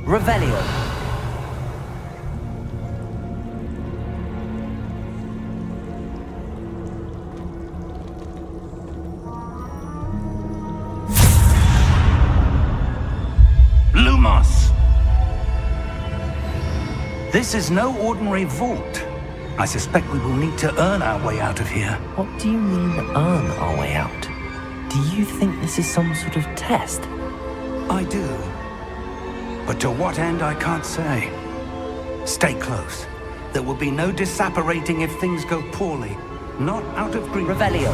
Revelio. Lumos! This is no ordinary vault. I suspect we will need to earn our way out of here. What do you mean, earn our way out? Do you think this is some sort of test? I do. But to what end, I can't say. Stay close. There will be no disapparating if things go poorly. Not out of greed. Revelio.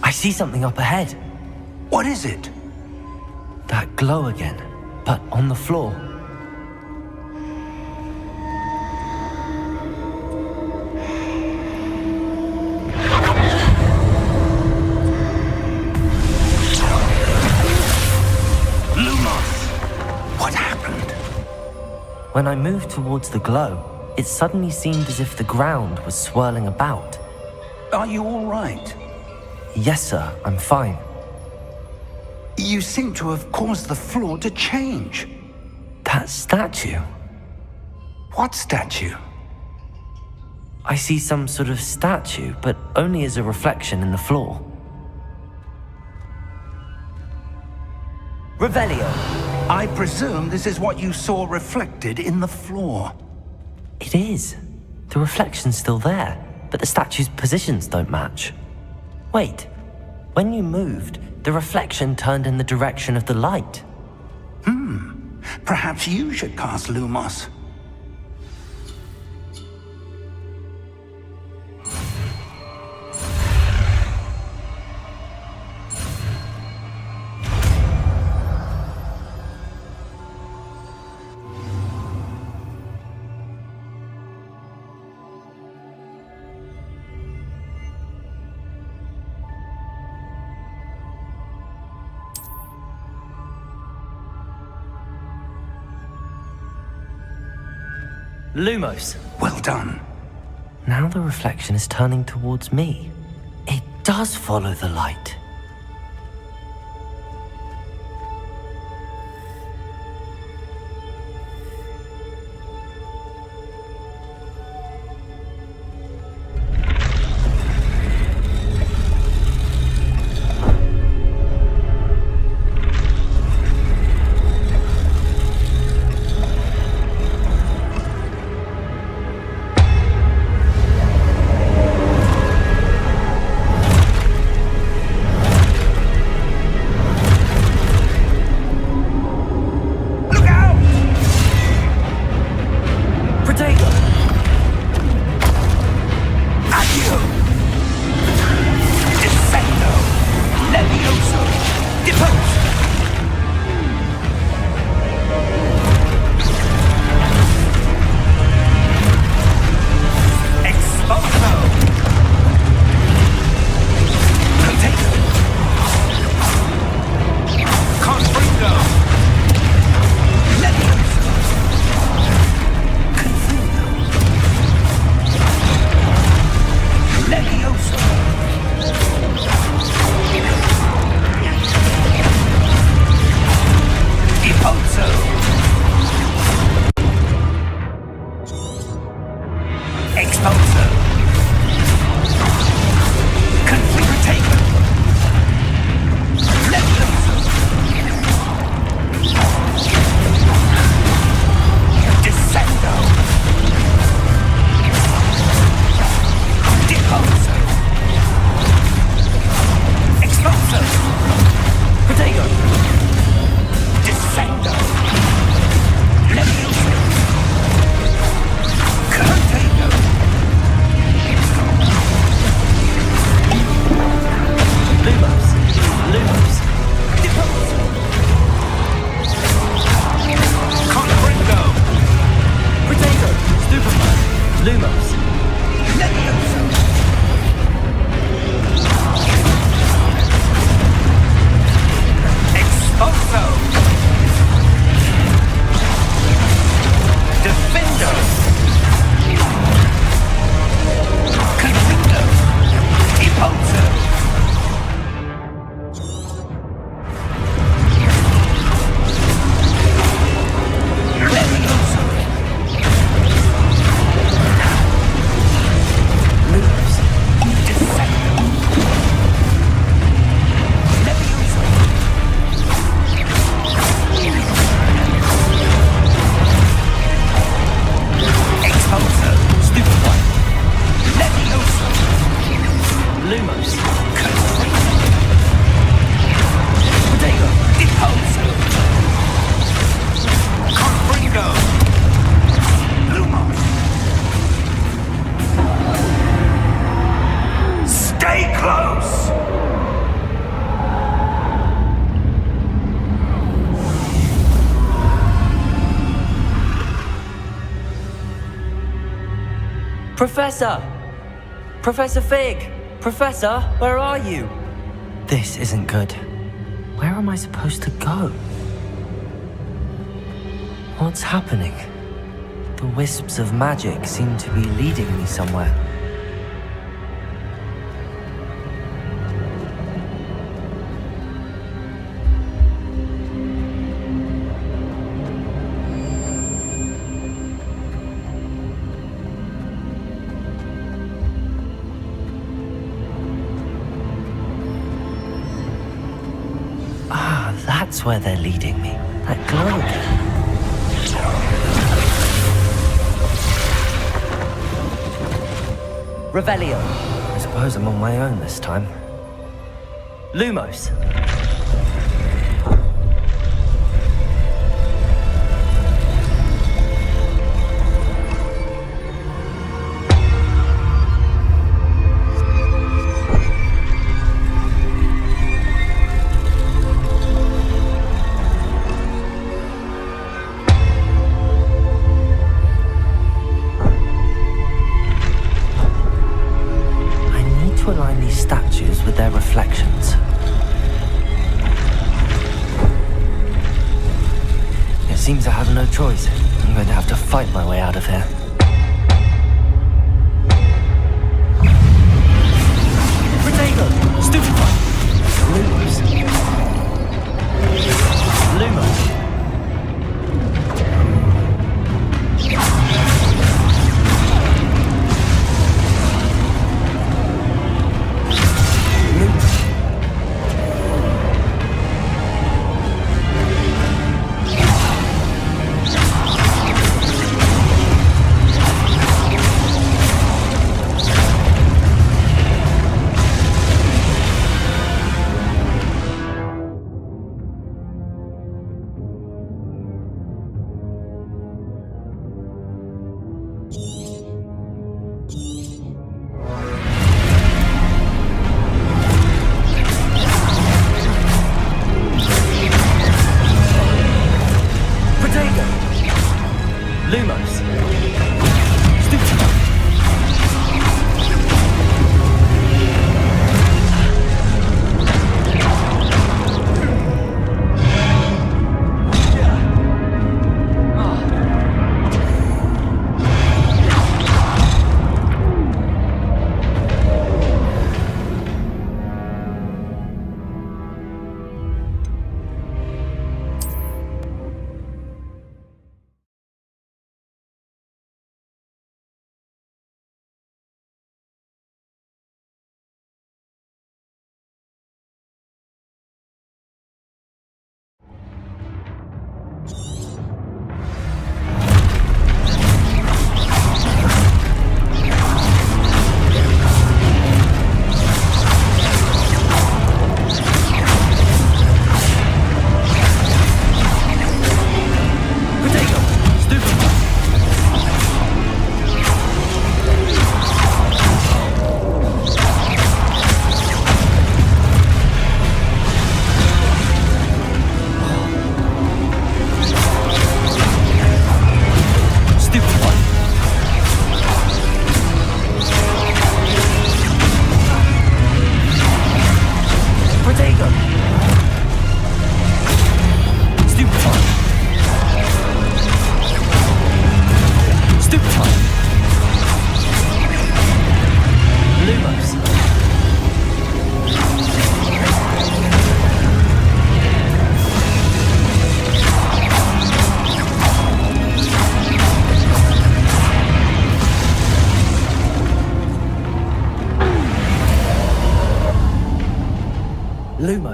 I see something up ahead. What is it? That glow again, but on the floor. Lumos! What happened? When I moved towards the glow, it suddenly seemed as if the ground was swirling about. Are you all right? Yes, sir, I'm fine. You seem to have caused the floor to change. That statue? What statue? I see some sort of statue, but only as a reflection in the floor. Revelio. I presume this is what you saw reflected in the floor. It is. The reflection's still there, but the statue's positions don't match. Wait, when you moved, the reflection turned in the direction of the light. Perhaps you should cast Lumos. Lumos. Well done. Now the reflection is turning towards me. It does follow the light. Lumos. Levioso! Expulso! Defendo! Confundo! Impulso! Levioso! Lumos! Descendo! Levioso! Expulso! Stupefy. Levioso! Lumos. Protego! Impulso! Confringo! Lumos! Stay close! Professor! Professor Fig! Professor, where are you? This isn't good. Where am I supposed to go? What's happening? The wisps of magic seem to be leading me somewhere. That's where they're leading me. That globe. Revelio. I suppose I'm on my own this time. Lumos. To align these statues with their reflections. It seems I have no choice. I'm going to have to fight my way out of here. Protego! Stupefy! Lumos. Lumos.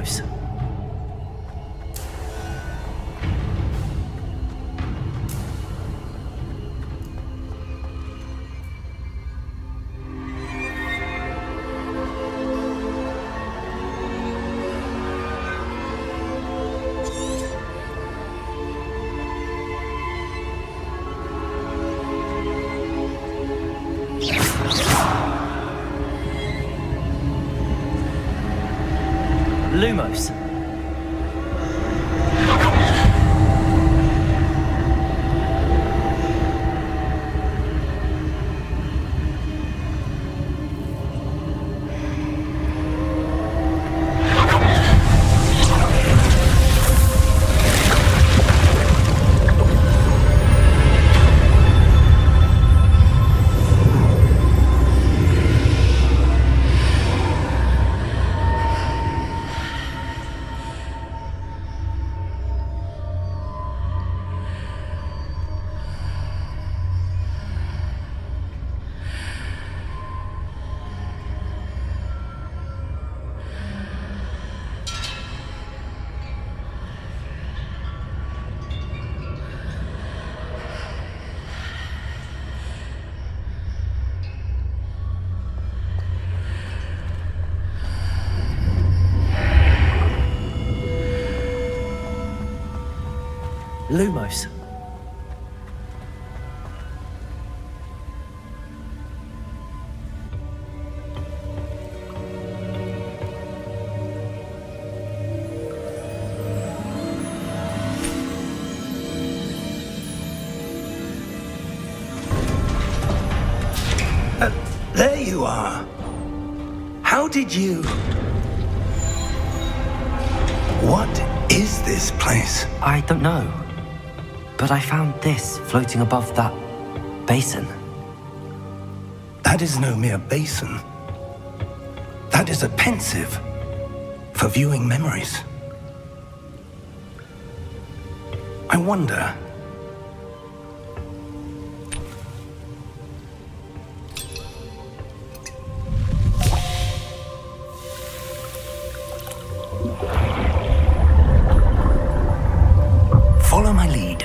Lumos. Lumos. Lumos. There you are. How did you... What is this place? I don't know. But I found this floating above that basin. That is no mere basin. That is a pensive for viewing memories. I wonder... Follow my lead.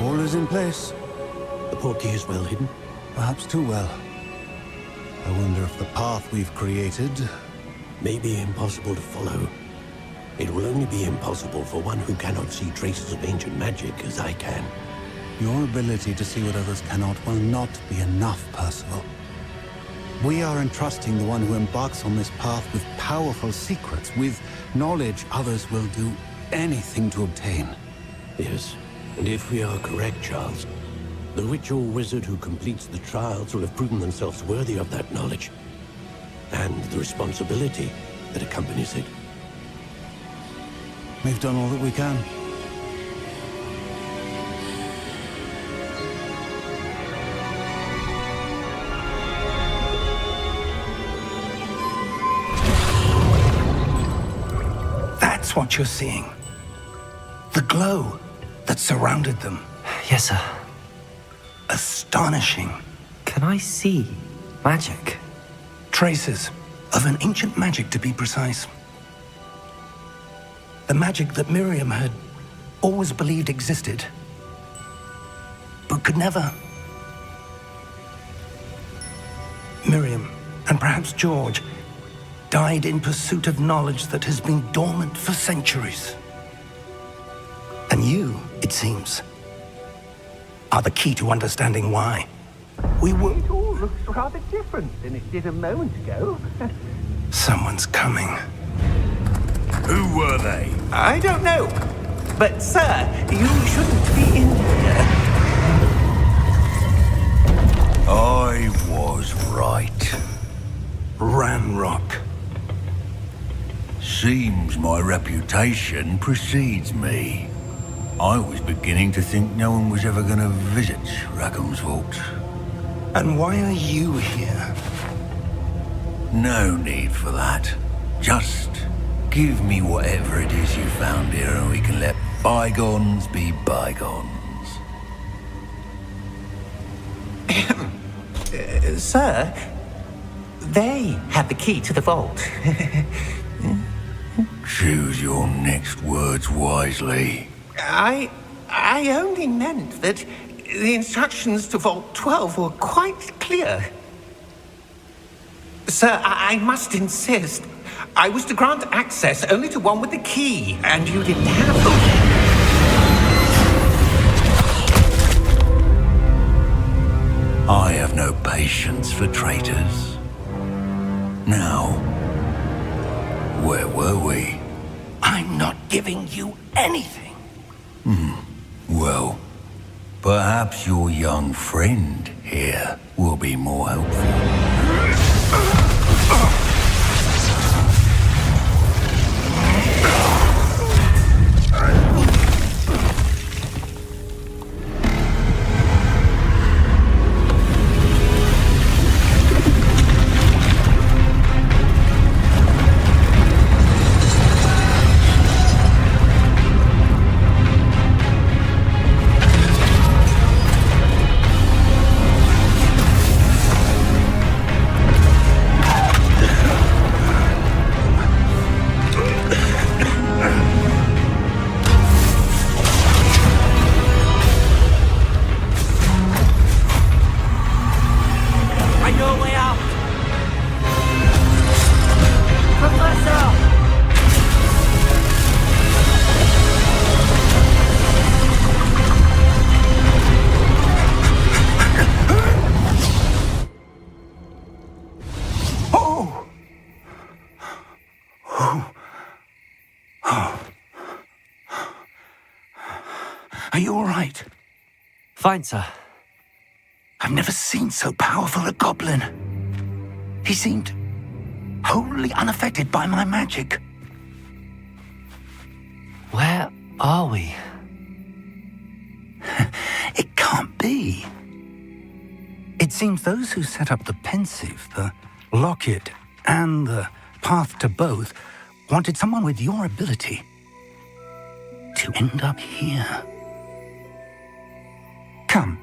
All is in place. The portkey is well hidden. Perhaps too well. I wonder if the path we've created... May be impossible to follow. It will only be impossible for one who cannot see traces of ancient magic as I can. Your ability to see what others cannot will not be enough, Percival. We are entrusting the one who embarks on this path with powerful secrets, with knowledge others will do anything to obtain. Yes, and if we are correct, Charles, the witch or wizard who completes the trials will have proven themselves worthy of that knowledge, and the responsibility that accompanies it. We've done all that we can. That's what you're seeing. The glow that surrounded them. Yes, sir. Astonishing. Can I see magic? Traces of an ancient magic, to be precise. The magic that Miriam had always believed existed, but could never. Miriam, and perhaps George, died in pursuit of knowledge that has been dormant for centuries. And you, it seems, are the key to understanding why. It all looks rather different than it did a moment ago. Someone's coming. Who were they? I don't know. But, sir, you shouldn't be in here. I was right. Ranrock. Seems my reputation precedes me. I was beginning to think no one was ever going to visit Rackham's vault. And why are you here? No need for that. Just give me whatever it is you found here and we can let bygones be bygones. Sir, they had the key to the vault. Choose your next words wisely. I only meant that the instructions to Vault 12 were quite clear. Sir, I must insist. I was to grant access only to one with the key, and you didn't have it. I have no patience for traitors. Now, where were we? I'm not giving you anything. Well, perhaps your young friend here will be more helpful. Are you all right? Fine, sir. I've never seen so powerful a goblin. He seemed wholly unaffected by my magic. Where are we? It can't be. It seems those who set up the pensive, the locket, and the path to both wanted someone with your ability to end up here. Come.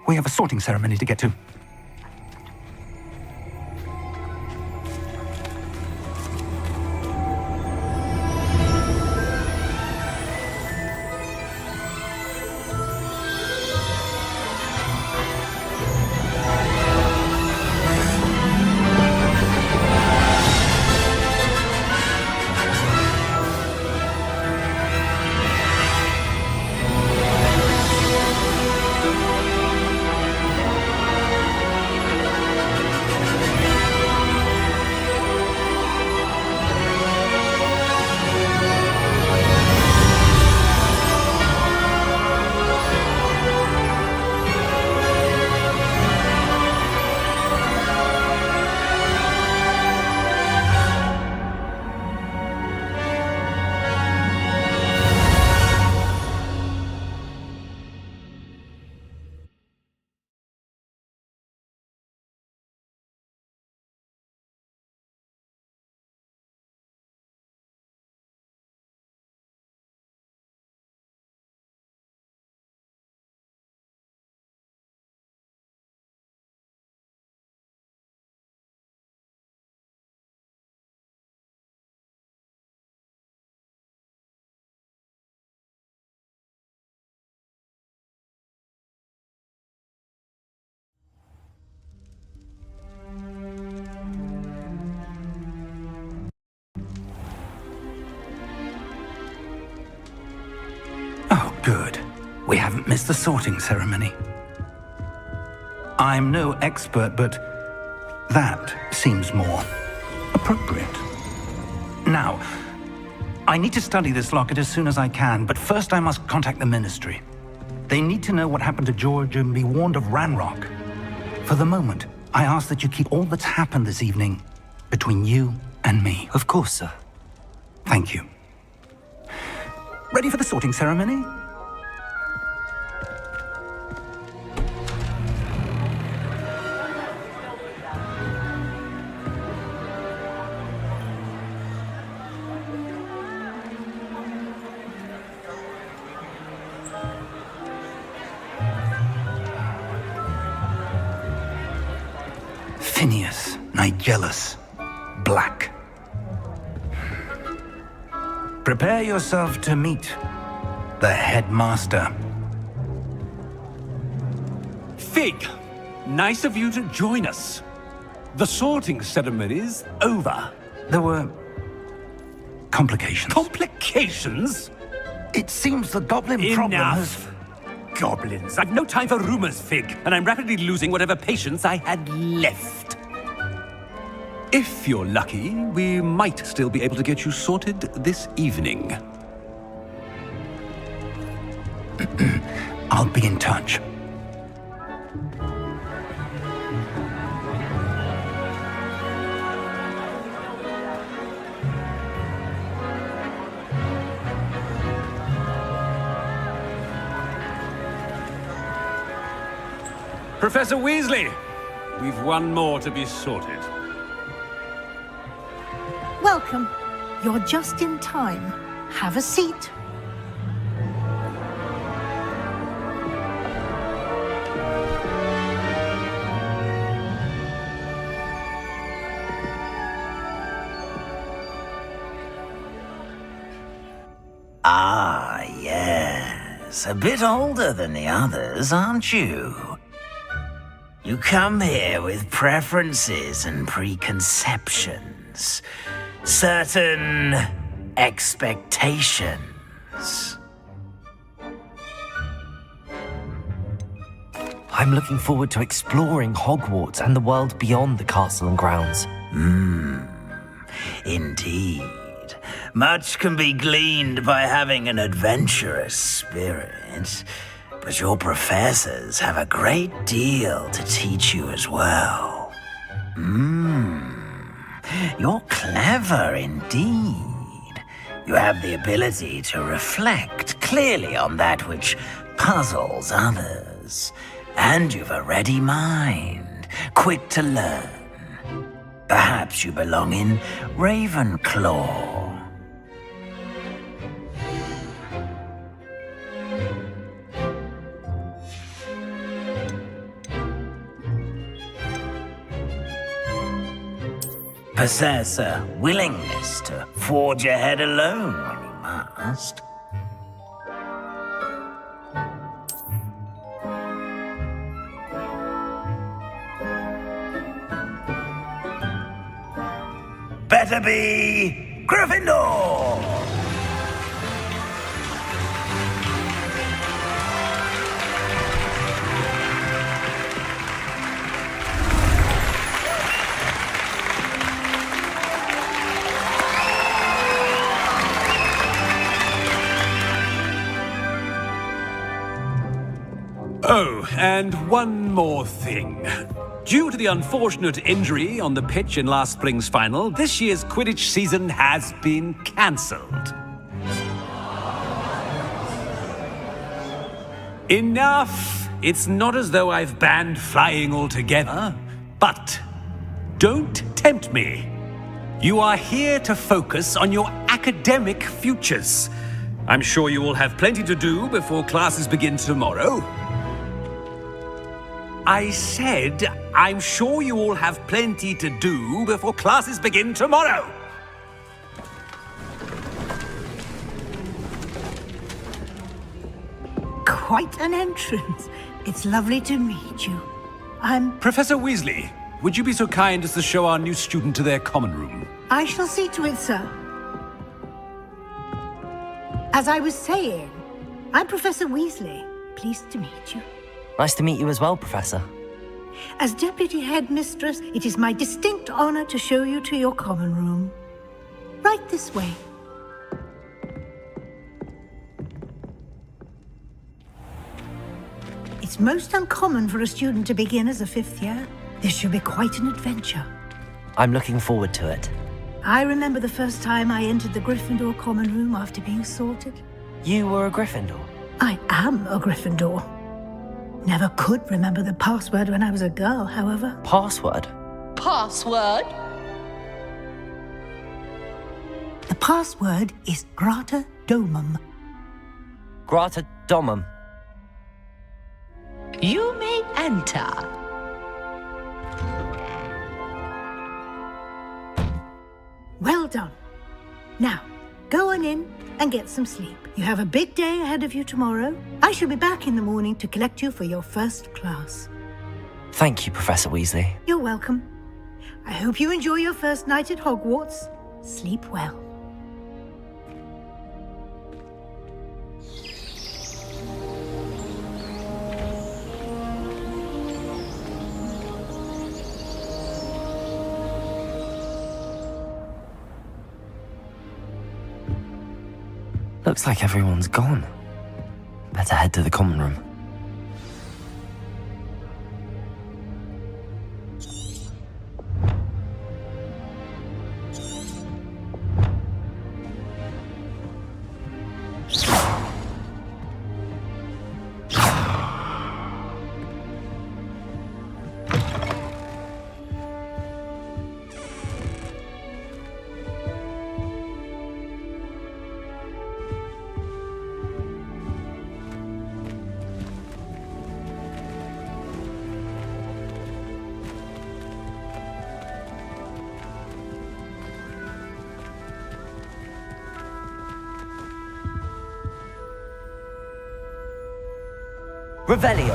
We have a sorting ceremony to get to. Oh, good. We haven't missed the sorting ceremony. I'm no expert, but that seems more appropriate. Now, I need to study this locket as soon as I can, but first I must contact the Ministry. They need to know what happened to George and be warned of Ranrock. For the moment, I ask that you keep all that's happened this evening between you and me. Of course, sir. Thank you. Ready for the sorting ceremony? Phineas, Nigellus, Black. Prepare yourself to meet the headmaster. Fig, nice of you to join us. The sorting ceremony's over. There were complications. Complications? It seems the goblin problem has... Enough! Goblins. I've no time for rumors, Fig, and I'm rapidly losing whatever patience I had left. If you're lucky, we might still be able to get you sorted this evening. I'll be in touch. Professor Weasley, we've one more to be sorted. Welcome. You're just in time. Have a seat. Ah, yes. A bit older than the others, aren't you? You come here with preferences and preconceptions. Certain expectations. I'm looking forward to exploring Hogwarts and the world beyond the castle and grounds. Indeed. Much can be gleaned by having an adventurous spirit, but your professors have a great deal to teach you as well. You're clever indeed. You have the ability to reflect clearly on that which puzzles others. And you've a ready mind, quick to learn. Perhaps you belong in Ravenclaw. Possess a willingness to forge ahead alone when you must. Better be Gryffindor! Oh, and one more thing. Due to the unfortunate injury on the pitch in last spring's final, this year's Quidditch season has been cancelled. Enough! It's not as though I've banned flying altogether, but don't tempt me. You are here to focus on your academic futures. I'm sure you will have plenty to do before classes begin tomorrow. I said, I'm sure you all have plenty to do before classes begin tomorrow. Quite an entrance. It's lovely to meet you. I'm... Professor Weasley, would you be so kind as to show our new student to their common room? I shall see to it, sir. As I was saying, I'm Professor Weasley. Pleased to meet you. Nice to meet you as well, Professor. As Deputy Headmistress, it is my distinct honor to show you to your common room. Right this way. It's most uncommon for a student to begin as a fifth year. This should be quite an adventure. I'm looking forward to it. I remember the first time I entered the Gryffindor common room after being sorted. You were a Gryffindor? I am a Gryffindor. Never could remember the password when I was a girl, however. Password? Password? The password is Grata Domum. Grata Domum. You may enter. Well done. Now, go on in and get some sleep. You have a big day ahead of you tomorrow. I shall be back in the morning to collect you for your first class. Thank you, Professor Weasley. You're welcome. I hope you enjoy your first night at Hogwarts. Sleep well. Looks like everyone's gone. Better head to the common room. Revelio.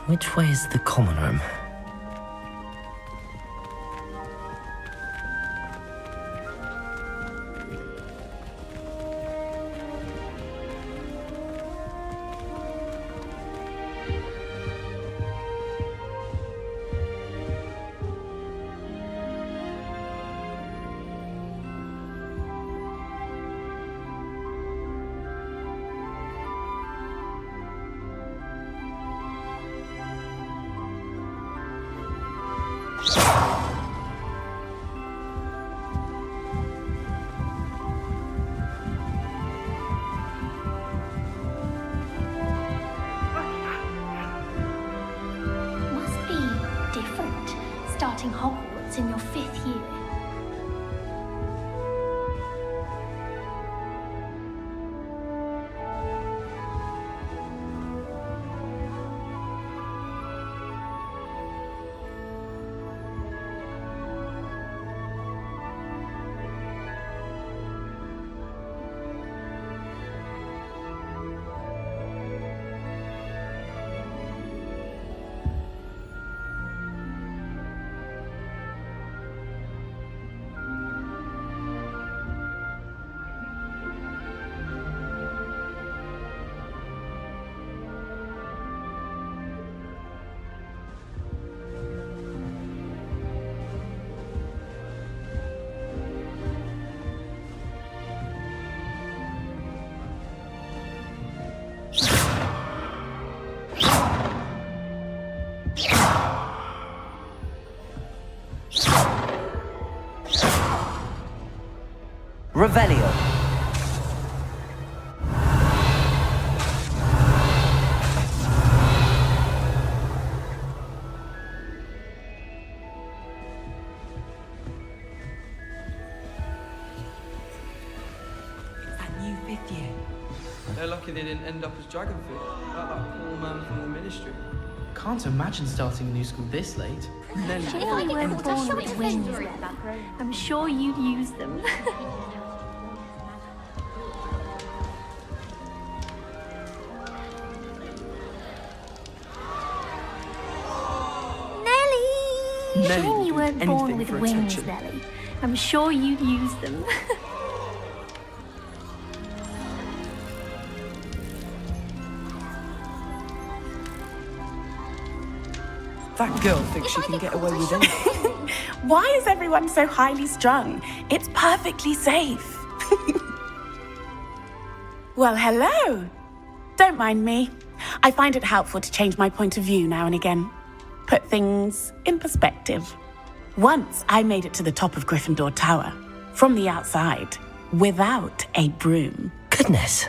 Which way is the common room? Starting Hogwarts in your 5th year. Revelio. That new 5th year. They're lucky they didn't end up as Dragonfit, like that poor man from the Ministry. Can't imagine starting a new school this late. If you weren't born with wings, I'm sure you'd use them. Nelly Sure would you do weren't born anything with for wings, attention. Nelly. I'm sure you'd use them. That girl thinks she can get away with anything. Why is everyone so highly strung? It's perfectly safe. Well, hello. Don't mind me. I find it helpful to change my point of view now and again. Put things in perspective. Once I made it to the top of Gryffindor Tower, from the outside, without a broom. Goodness.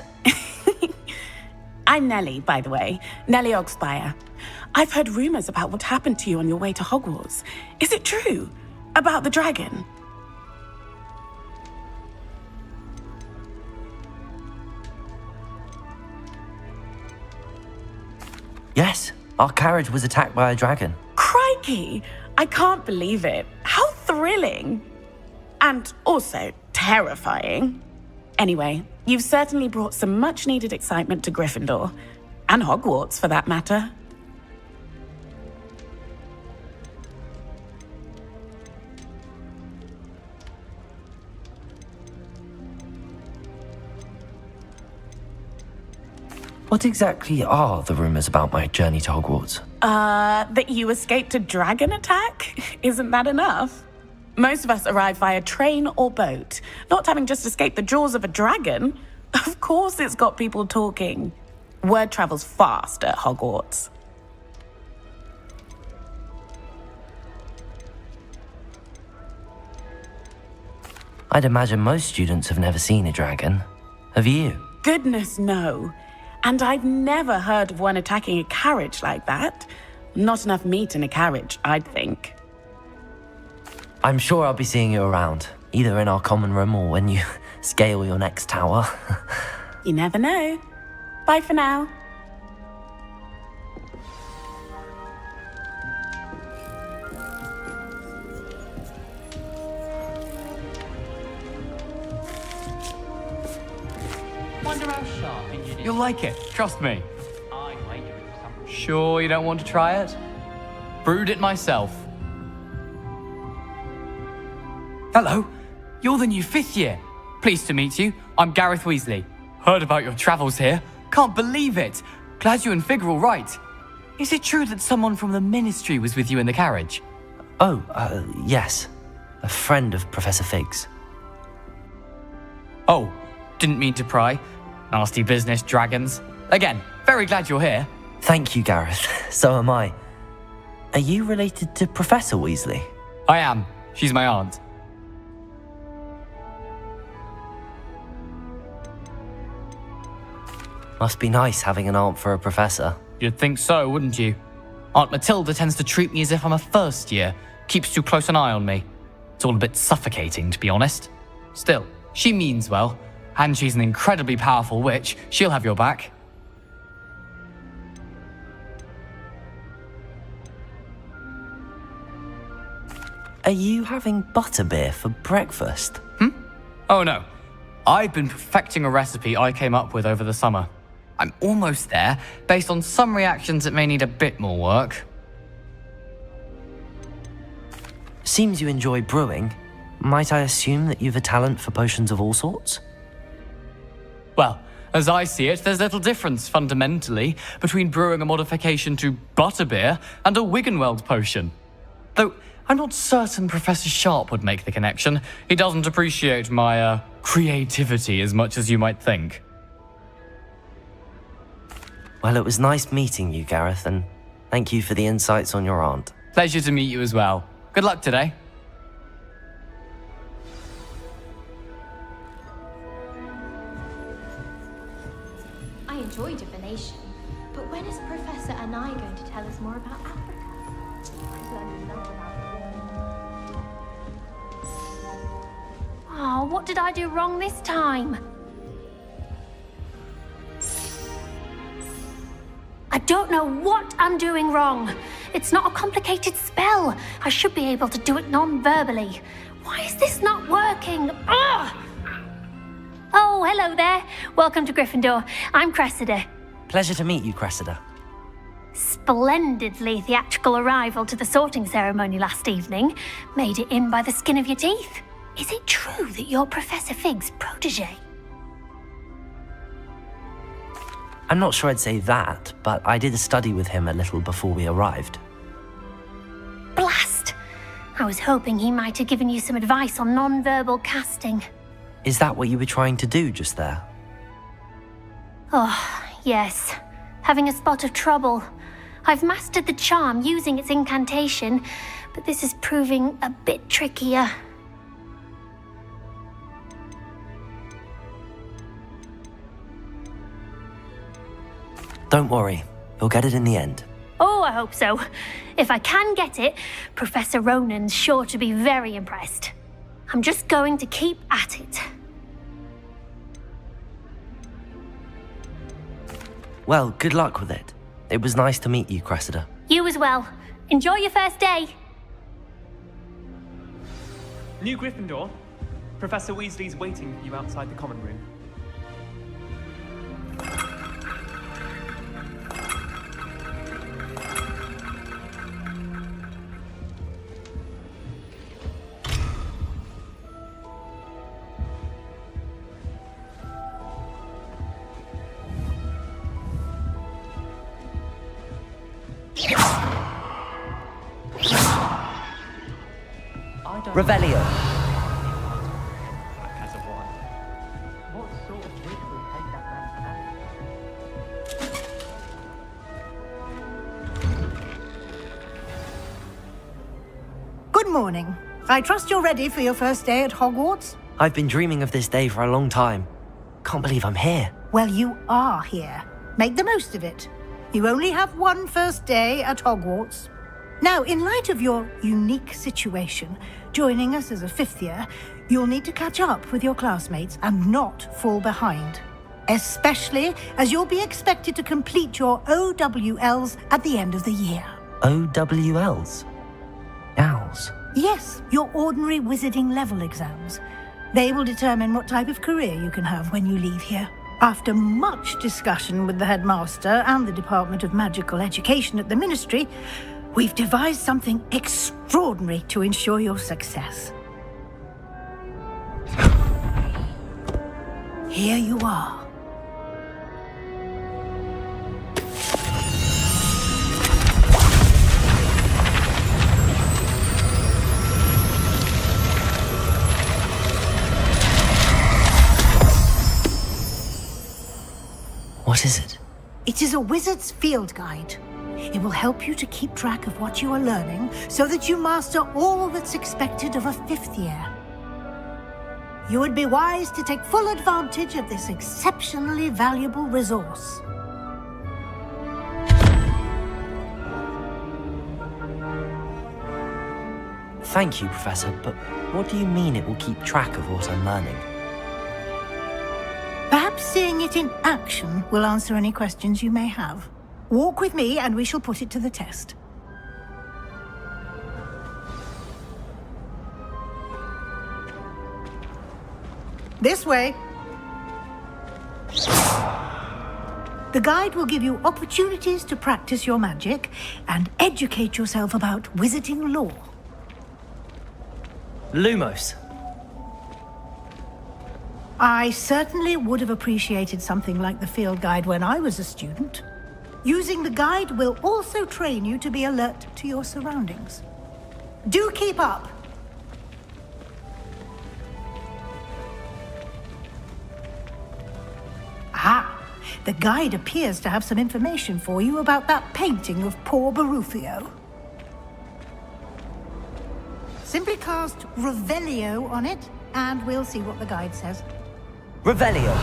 I'm Nellie, by the way. Nellie Ogspire. I've heard rumors about what happened to you on your way to Hogwarts. Is it true? About the dragon? Yes, our carriage was attacked by a dragon. Crikey! I can't believe it. How thrilling! And also terrifying. Anyway, you've certainly brought some much-needed excitement to Gryffindor. And Hogwarts, for that matter. What exactly are the rumors about my journey to Hogwarts? That you escaped a dragon attack? Isn't that enough? Most of us arrive via train or boat, not having just escaped the jaws of a dragon. Of course it's got people talking. Word travels fast at Hogwarts. I'd imagine most students have never seen a dragon. Have you? Goodness, no. And I've never heard of one attacking a carriage like that. Not enough meat in a carriage, I'd think. I'm sure I'll be seeing you around, either in our common room or when you scale your next tower. You never know. Bye for now. You'll like it, trust me. Sure you don't want to try it? Brewed it myself. Hello, you're the new 5th year. Pleased to meet you. I'm Gareth Weasley. Heard about your travels here. Can't believe it. Glad you and Fig are all right. Is it true that someone from the Ministry was with you in the carriage? Oh, yes. A friend of Professor Fig's. Oh, didn't mean to pry. Nasty business, dragons. Again, very glad you're here. Thank you, Gareth. So am I. Are you related to Professor Weasley? I am. She's my aunt. Must be nice having an aunt for a professor. You'd think so, wouldn't you? Aunt Matilda tends to treat me as if I'm a first year. Keeps too close an eye on me. It's all a bit suffocating, to be honest. Still, she means well. And she's an incredibly powerful witch. She'll have your back. Are you having butterbeer for breakfast? Oh no. I've been perfecting a recipe I came up with over the summer. I'm almost there. Based on some reactions, it may need a bit more work. Seems you enjoy brewing. Might I assume that you've a talent for potions of all sorts? Well, as I see it, there's little difference, fundamentally, between brewing a modification to butterbeer and a Wiggenweld potion. Though, I'm not certain Professor Sharp would make the connection. He doesn't appreciate my, creativity as much as you might think. Well, it was nice meeting you, Gareth, and thank you for the insights on your aunt. Pleasure to meet you as well. Good luck today. I enjoy divination, but when is Professor Anai going to tell us more about Africa? I've learned enough about it. Oh, what did I do wrong this time? I don't know what I'm doing wrong. It's not a complicated spell. I should be able to do it non-verbally. Why is this not working? Ugh! Oh, hello there. Welcome to Gryffindor. I'm Cressida. Pleasure to meet you, Cressida. Splendidly theatrical arrival to the sorting ceremony last evening. Made it in by the skin of your teeth. Is it true that you're Professor Fig's protege? I'm not sure I'd say that, but I did a study with him a little before we arrived. I was hoping he might have given you some advice on non-verbal casting. Is that what you were trying to do just there? Oh, yes. Having a spot of trouble. I've mastered the charm using its incantation, but this is proving a bit trickier. Don't worry, you'll get it in the end. Oh, I hope so. If I can get it, Professor Ronan's sure to be very impressed. I'm just going to keep at it. Well, good luck with it. It was nice to meet you, Cressida. You as well. Enjoy your first day. New Gryffindor. Professor Weasley's waiting for you outside the common room. Revelio. As a wand. What sort of wig will take that man? Good morning. I trust you're ready for your first day at Hogwarts? I've been dreaming of this day for a long time. Can't believe I'm here. Well, you are here. Make the most of it. You only have one first day at Hogwarts. Now, in light of your unique situation, joining us as a fifth year, you'll need to catch up with your classmates and not fall behind. Especially as you'll be expected to complete your OWLs at the end of the year. OWLs? Owls? Yes, your ordinary wizarding level exams. They will determine what type of career you can have when you leave here. After much discussion with the headmaster and the Department of Magical Education at the Ministry, we've devised something extraordinary to ensure your success. Here you are. What is it? It is a wizard's field guide. It will help you to keep track of what you are learning so that you master all that's expected of a fifth year. You would be wise to take full advantage of this exceptionally valuable resource. Thank you, Professor, but what do you mean it will keep track of what I'm learning? Perhaps seeing it in action will answer any questions you may have. Walk with me and we shall put it to the test. This way. The guide will give you opportunities to practice your magic and educate yourself about wizarding lore. Lumos. I certainly would have appreciated something like the field guide when I was a student. Using the guide will also train you to be alert to your surroundings. Do keep up! Ah, the guide appears to have some information for you about that painting of poor Barufio. Simply cast Revelio on it, and we'll see what the guide says. Revelio.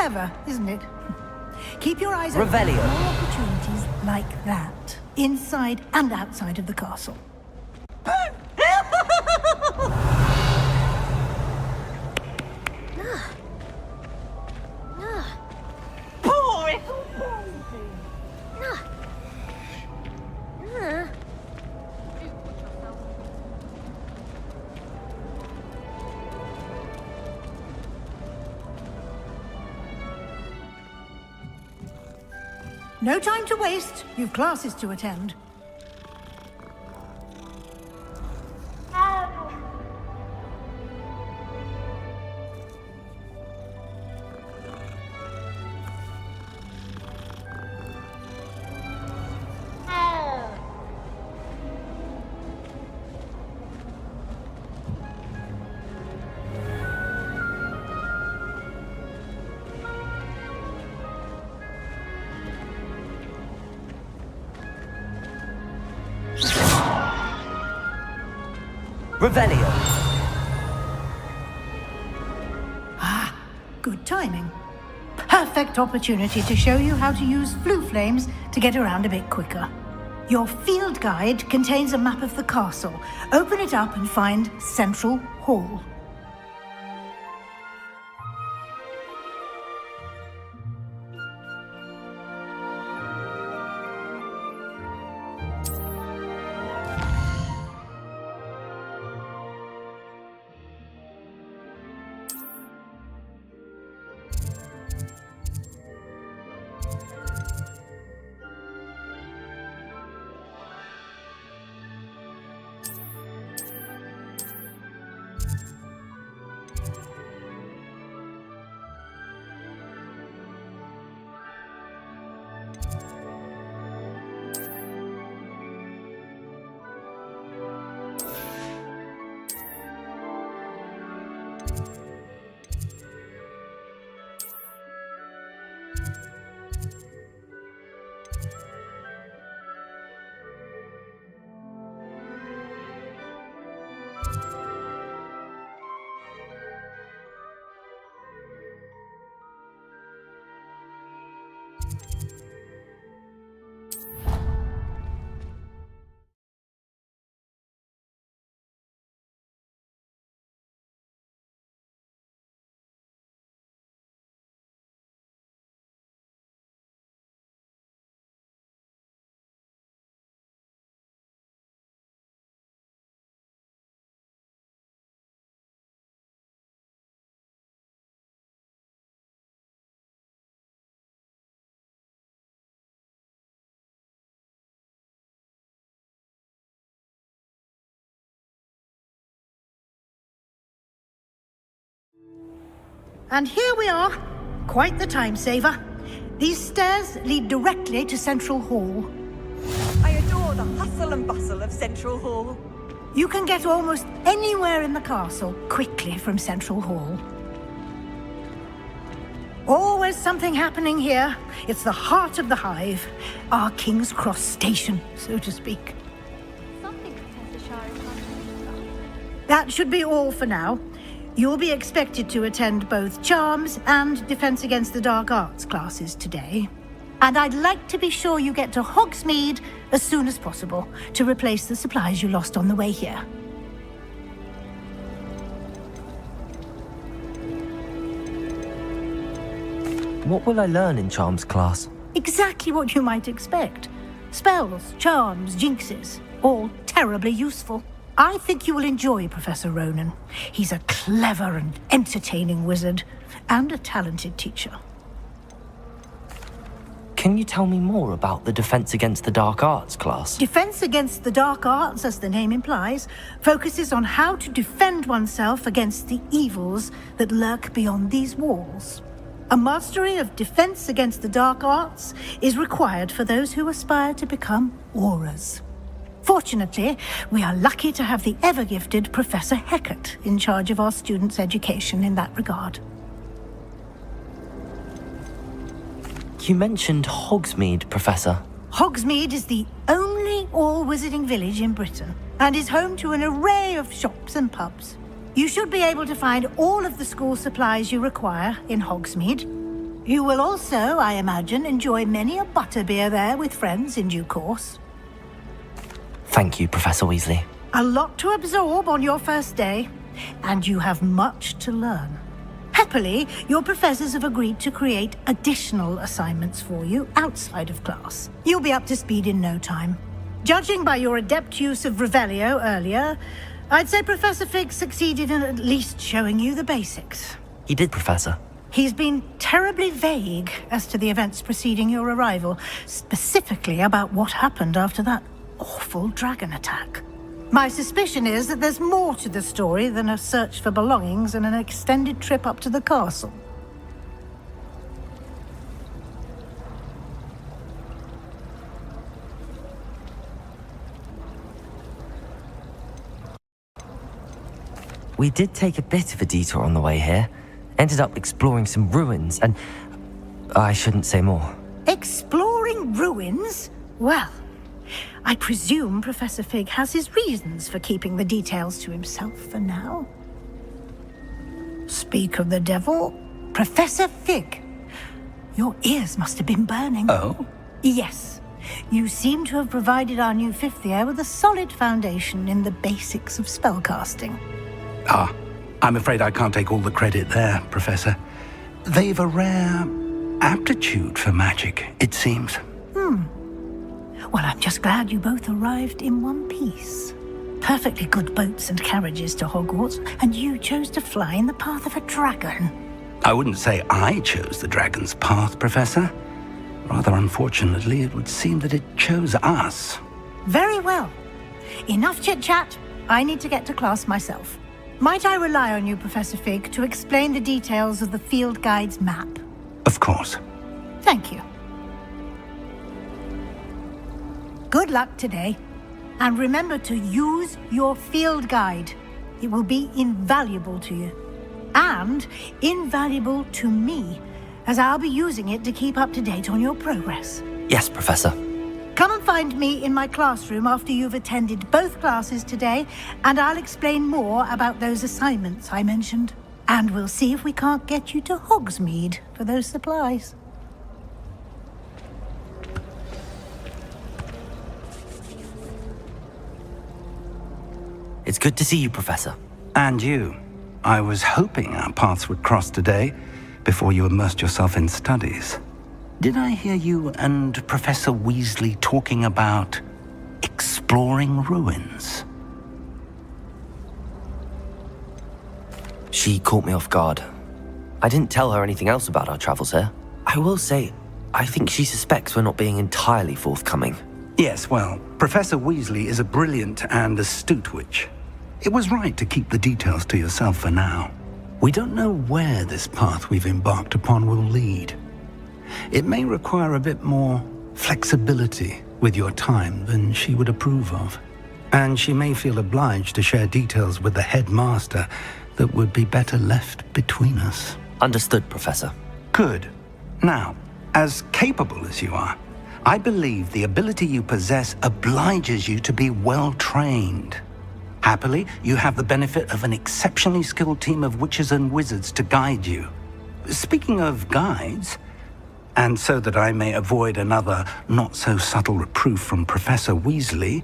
Clever, isn't it? Keep your eyes open Revelio. for more opportunities like that, inside and outside of the castle. No time to waste. You've classes to attend. Revelio. Ah, good timing. Perfect opportunity to show you how to use flue flames to get around a bit quicker. Your field guide contains a map of the castle. Open it up and find Central Hall. And here we are. Quite the time saver. These stairs lead directly to Central Hall. I adore the hustle and bustle of Central Hall. You can get almost anywhere in the castle quickly from Central Hall. Always something happening here. It's the heart of the hive. Our King's Cross station, so to speak. That should be all for now. You'll be expected to attend both Charms and Defense Against the Dark Arts classes today. And I'd like to be sure you get to Hogsmeade as soon as possible to replace the supplies you lost on the way here. What will I learn in Charms class? Exactly what you might expect. Spells, charms, jinxes, all terribly useful. I think you will enjoy Professor Ronan. He's a clever and entertaining wizard, and a talented teacher. Can you tell me more about the Defense Against the Dark Arts class? Defense Against the Dark Arts, as the name implies, focuses on how to defend oneself against the evils that lurk beyond these walls. A mastery of Defense Against the Dark Arts is required for those who aspire to become Aurors. Fortunately, we are lucky to have the ever-gifted Professor Hecat in charge of our students' education in that regard. You mentioned Hogsmeade, Professor. Hogsmeade is the only all-wizarding village in Britain and is home to an array of shops and pubs. You should be able to find all of the school supplies you require in Hogsmeade. You will also, I imagine, enjoy many a butterbeer there with friends in due course. Thank you, Professor Weasley. A lot to absorb on your first day, and you have much to learn. Happily, your professors have agreed to create additional assignments for you outside of class. You'll be up to speed in no time. Judging by your adept use of Revelio earlier, I'd say Professor Fig succeeded in at least showing you the basics. He did, Professor. He's been terribly vague as to the events preceding your arrival, specifically about what happened after that awful dragon attack. My suspicion is that there's more to the story than a search for belongings and an extended trip up to the castle. We did take a bit of a detour on the way here. Ended up exploring some ruins and... I shouldn't say more. Exploring ruins? Well, I presume Professor Fig has his reasons for keeping the details to himself for now. Speak of the devil, Professor Fig. Your ears must have been burning. Oh? Yes. You seem to have provided our new fifth year with a solid foundation in the basics of spellcasting. Ah, I'm afraid I can't take all the credit there, Professor. They've a rare aptitude for magic, it seems. Well, I'm just glad you both arrived in one piece. Perfectly good boats and carriages to Hogwarts, and you chose to fly in the path of a dragon. I wouldn't say I chose the dragon's path, Professor. Rather unfortunately, it would seem that it chose us. Very well. Enough chit-chat. I need to get to class myself. Might I rely on you, Professor Fig, to explain the details of the field guide's map? Of course. Thank you. Good luck today. And remember to use your field guide. It will be invaluable to you. And invaluable to me, as I'll be using it to keep up to date on your progress. Yes, Professor. Come and find me in my classroom after you've attended both classes today, and I'll explain more about those assignments I mentioned. And we'll see if we can't get you to Hogsmeade for those supplies. It's good to see you, Professor. And you. I was hoping our paths would cross today, before you immersed yourself in studies. Did I hear you and Professor Weasley talking about exploring ruins? She caught me off guard. I didn't tell her anything else about our travels here. I will say, I think she suspects we're not being entirely forthcoming. Yes, well, Professor Weasley is a brilliant and astute witch. It was right to keep the details to yourself for now. We don't know where this path we've embarked upon will lead. It may require a bit more flexibility with your time than she would approve of. And she may feel obliged to share details with the headmaster that would be better left between us. Understood, Professor. Good. Now, as capable as you are, I believe the ability you possess obliges you to be well-trained. Happily, you have the benefit of an exceptionally skilled team of witches and wizards to guide you. Speaking of guides, and so that I may avoid another not-so-subtle reproof from Professor Weasley,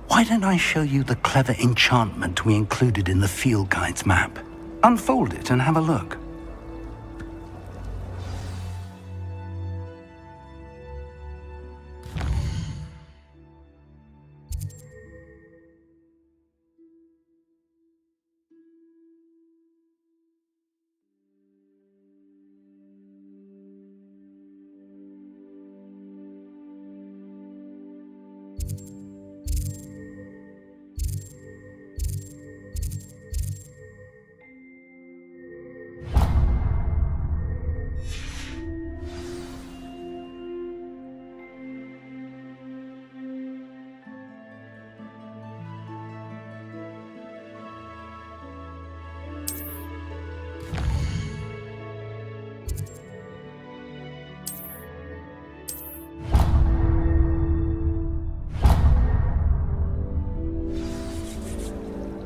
why don't I show you the clever enchantment we included in the field guide's map? Unfold it and have a look.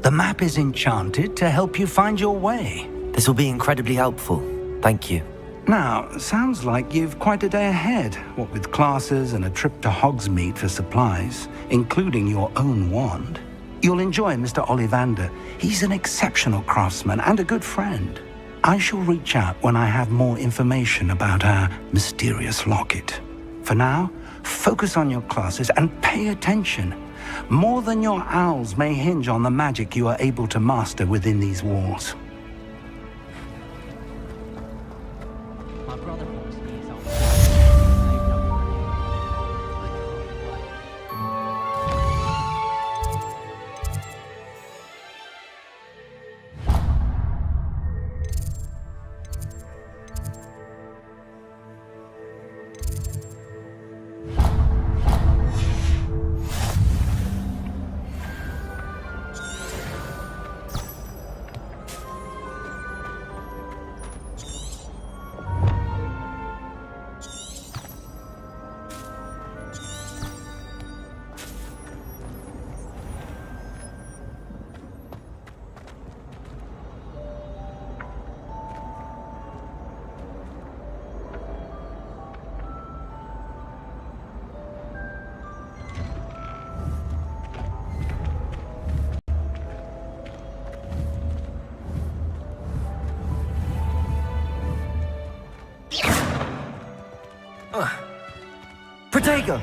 The map is enchanted to help you find your way. This will be incredibly helpful. Thank you. Now, sounds like you've quite a day ahead, what with classes and a trip to Hogsmeade for supplies, including your own wand. You'll enjoy Mr. Ollivander. He's an exceptional craftsman and a good friend. I shall reach out when I have more information about our mysterious locket. For now, focus on your classes and pay attention. More than your owls may hinge on the magic you are able to master within these walls. Protego!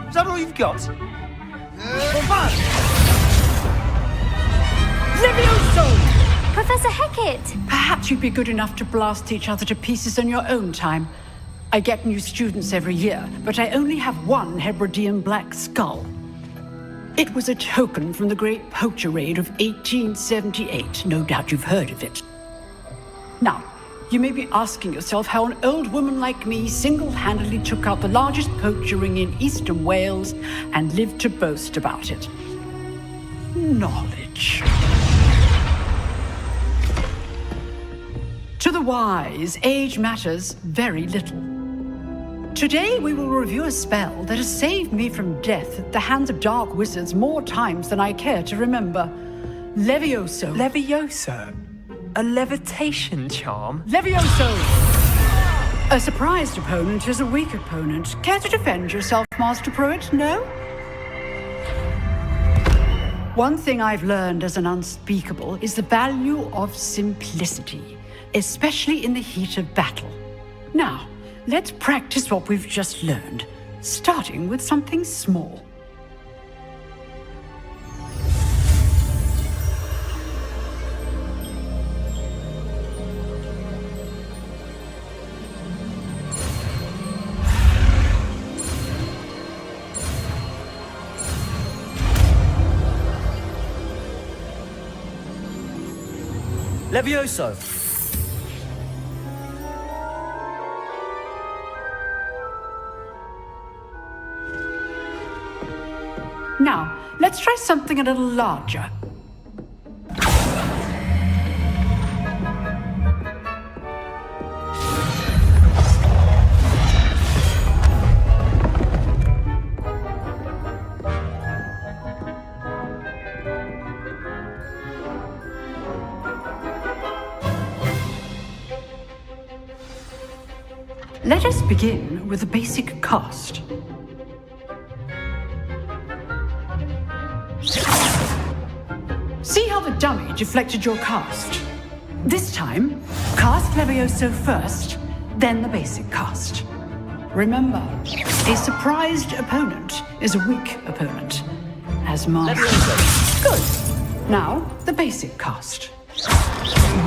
Is that all you've got? Levioso! Professor Hecat! Perhaps you'd be good enough to blast each other to pieces in your own time. I get new students every year, but I only have one Hebridean black skull. It was a token from the Great Poacher Raid of 1878. No doubt you've heard of it. Now, you may be asking yourself how an old woman like me single-handedly took out the largest poacher ring in eastern Wales and lived to boast about it. Knowledge. To the wise, age matters very little. Today we will review a spell that has saved me from death at the hands of dark wizards more times than I care to remember. Levioso. Levioso? A levitation charm? Levioso! A surprised opponent is a weak opponent. Care to defend yourself, Master Pruitt? No? One thing I've learned as an unspeakable is the value of simplicity, especially in the heat of battle. Now, let's practice what we've just learned, starting with something small. Levioso! Now, let's try something a little larger. Let us begin with the basic cast. See how the dummy deflected your cast? This time, cast Levioso first, then the basic cast. Remember, a surprised opponent is a weak opponent. As my... Good. Now, the basic cast.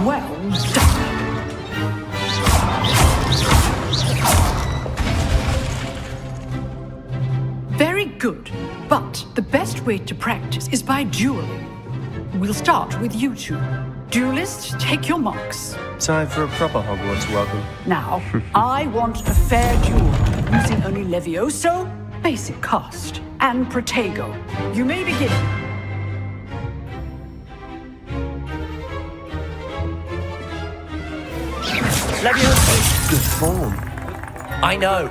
Well done. Very good, but the best way to practice is by dueling. We'll start with you two. Duelists, take your marks. Time for a proper Hogwarts welcome. Now, I want a fair duel, using only Levioso, basic cast, and Protego. You may begin. Levioso! Good form. I know.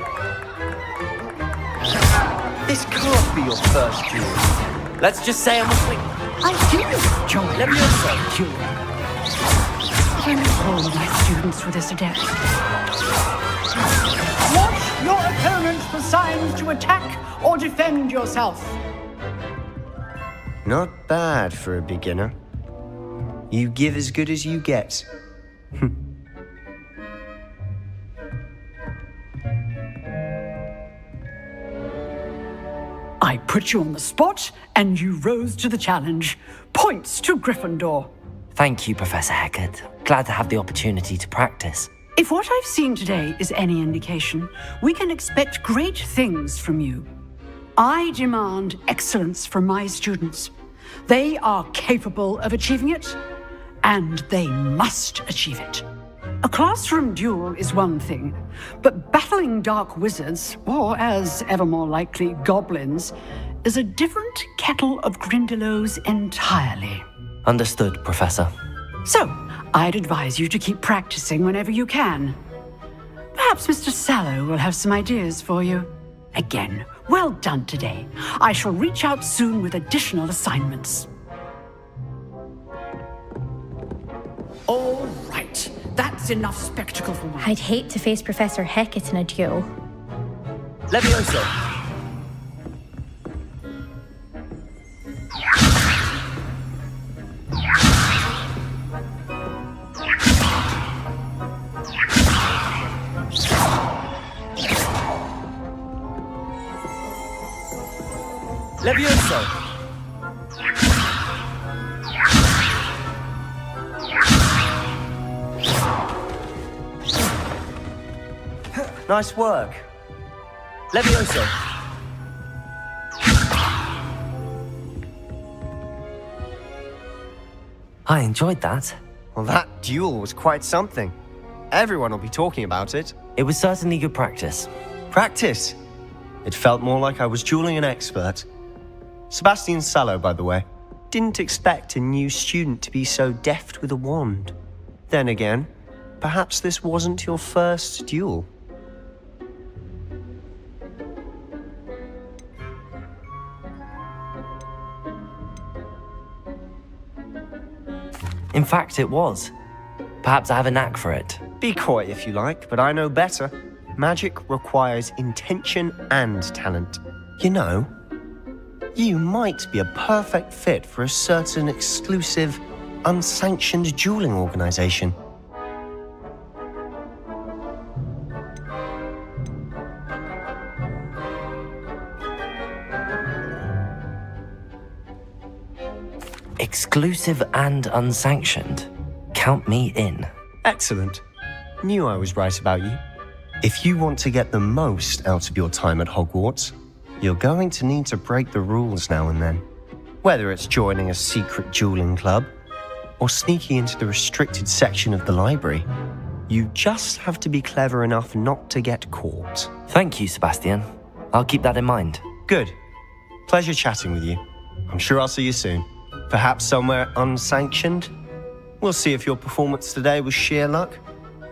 This can't be your first duel. Let's just say I'm asleep. I do enjoy Levioso! dueling. Only all of my students were this adept. Watch your opponent for signs to attack or defend yourself. Not bad for a beginner. You give as good as you get. I put you on the spot, and you rose to the challenge. Points to Gryffindor. Thank you, Professor Hecat. Glad to have the opportunity to practice. If what I've seen today is any indication, we can expect great things from you. I demand excellence from my students. They are capable of achieving it, and they must achieve it. A classroom duel is one thing, but battling dark wizards, or as ever more likely, goblins, is a different kettle of Grindylows entirely. Understood, Professor. So, I'd advise you to keep practicing whenever you can. Perhaps Mr. Sallow will have some ideas for you. Again, well done today. I shall reach out soon with additional assignments. All right. That's enough spectacle for me. I'd hate to face Professor Hecat in a duel. Levioso! Levioso! Nice work. Levioso! I enjoyed that. Well, that duel was quite something. Everyone will be talking about it. It was certainly good practice. Practice? It felt more like I was dueling an expert. Sebastian Sallow, by the way. Didn't expect a new student to be so deft with a wand. Then again, perhaps this wasn't your first duel. In fact, it was. Perhaps I have a knack for it. Be coy if you like, but I know better. Magic requires intention and talent. You know, you might be a perfect fit for a certain exclusive, unsanctioned dueling organization. Exclusive and unsanctioned. Count me in. Excellent. Knew I was right about you. If you want to get the most out of your time at Hogwarts, you're going to need to break the rules now and then. Whether it's joining a secret dueling club or sneaking into the restricted section of the library, you just have to be clever enough not to get caught. Thank you, Sebastian. I'll keep that in mind. Good. Pleasure chatting with you. I'm sure I'll see you soon. Perhaps somewhere unsanctioned? We'll see if your performance today was sheer luck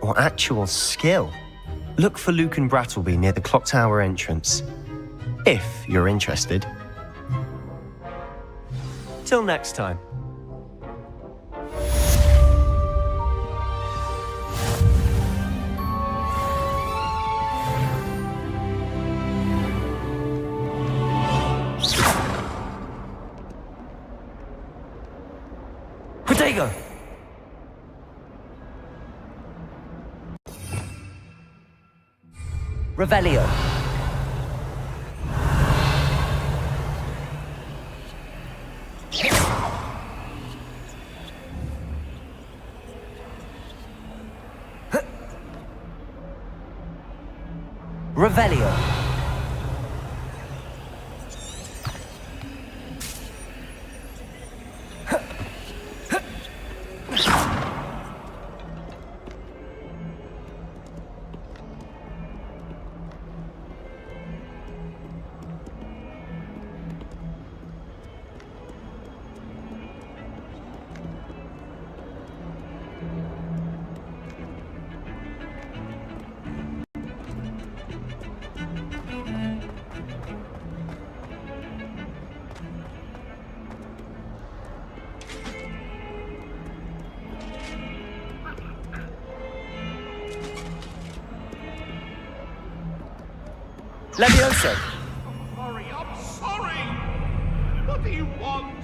or actual skill. Look for Luke and Brattleby near the clock tower entrance, if you're interested. Till next time. There you go. Revelio. Revelio. Levioso. I'm sorry. What do you want?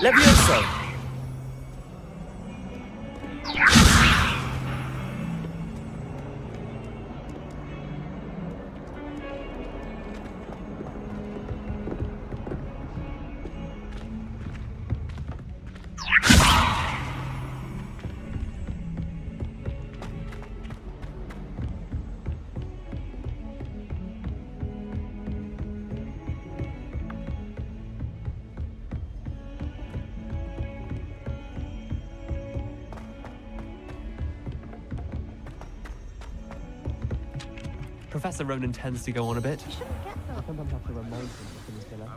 Levioso. Professor Ronan tends to go on a bit. I sometimes have to remind him of his dinner.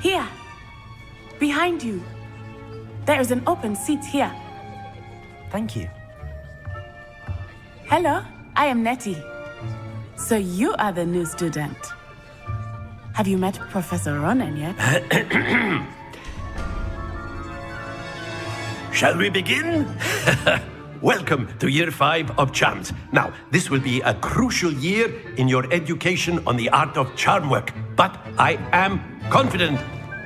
Here. Behind you. There is an open seat here. Thank you. Hello, I am Nettie. So you are the new student. Have you met Professor Ronan yet? Shall we begin? Welcome to Year 5 of Charms. Now, this will be a crucial year in your education on the art of charm work, but I am confident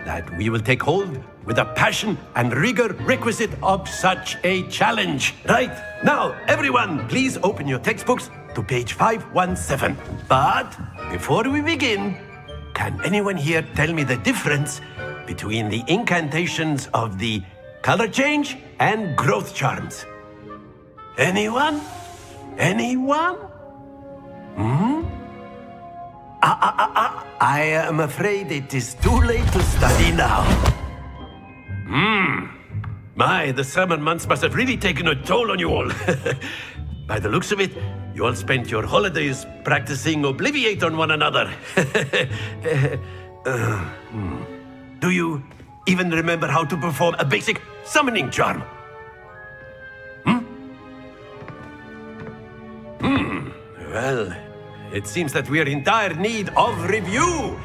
that we will take hold with the passion and rigor requisite of such a challenge. Right, now, everyone, please open your textbooks to page 517. But before we begin, can anyone here tell me the difference between the incantations of the color change and growth charms? Anyone? Anyone? I am afraid it is too late to study now. My, the summer months must have really taken a toll on you all. By the looks of it, you all spent your holidays practicing Obliviate on one another. Do you even remember how to perform a basic summoning charm? Well, it seems that we are in dire need of review.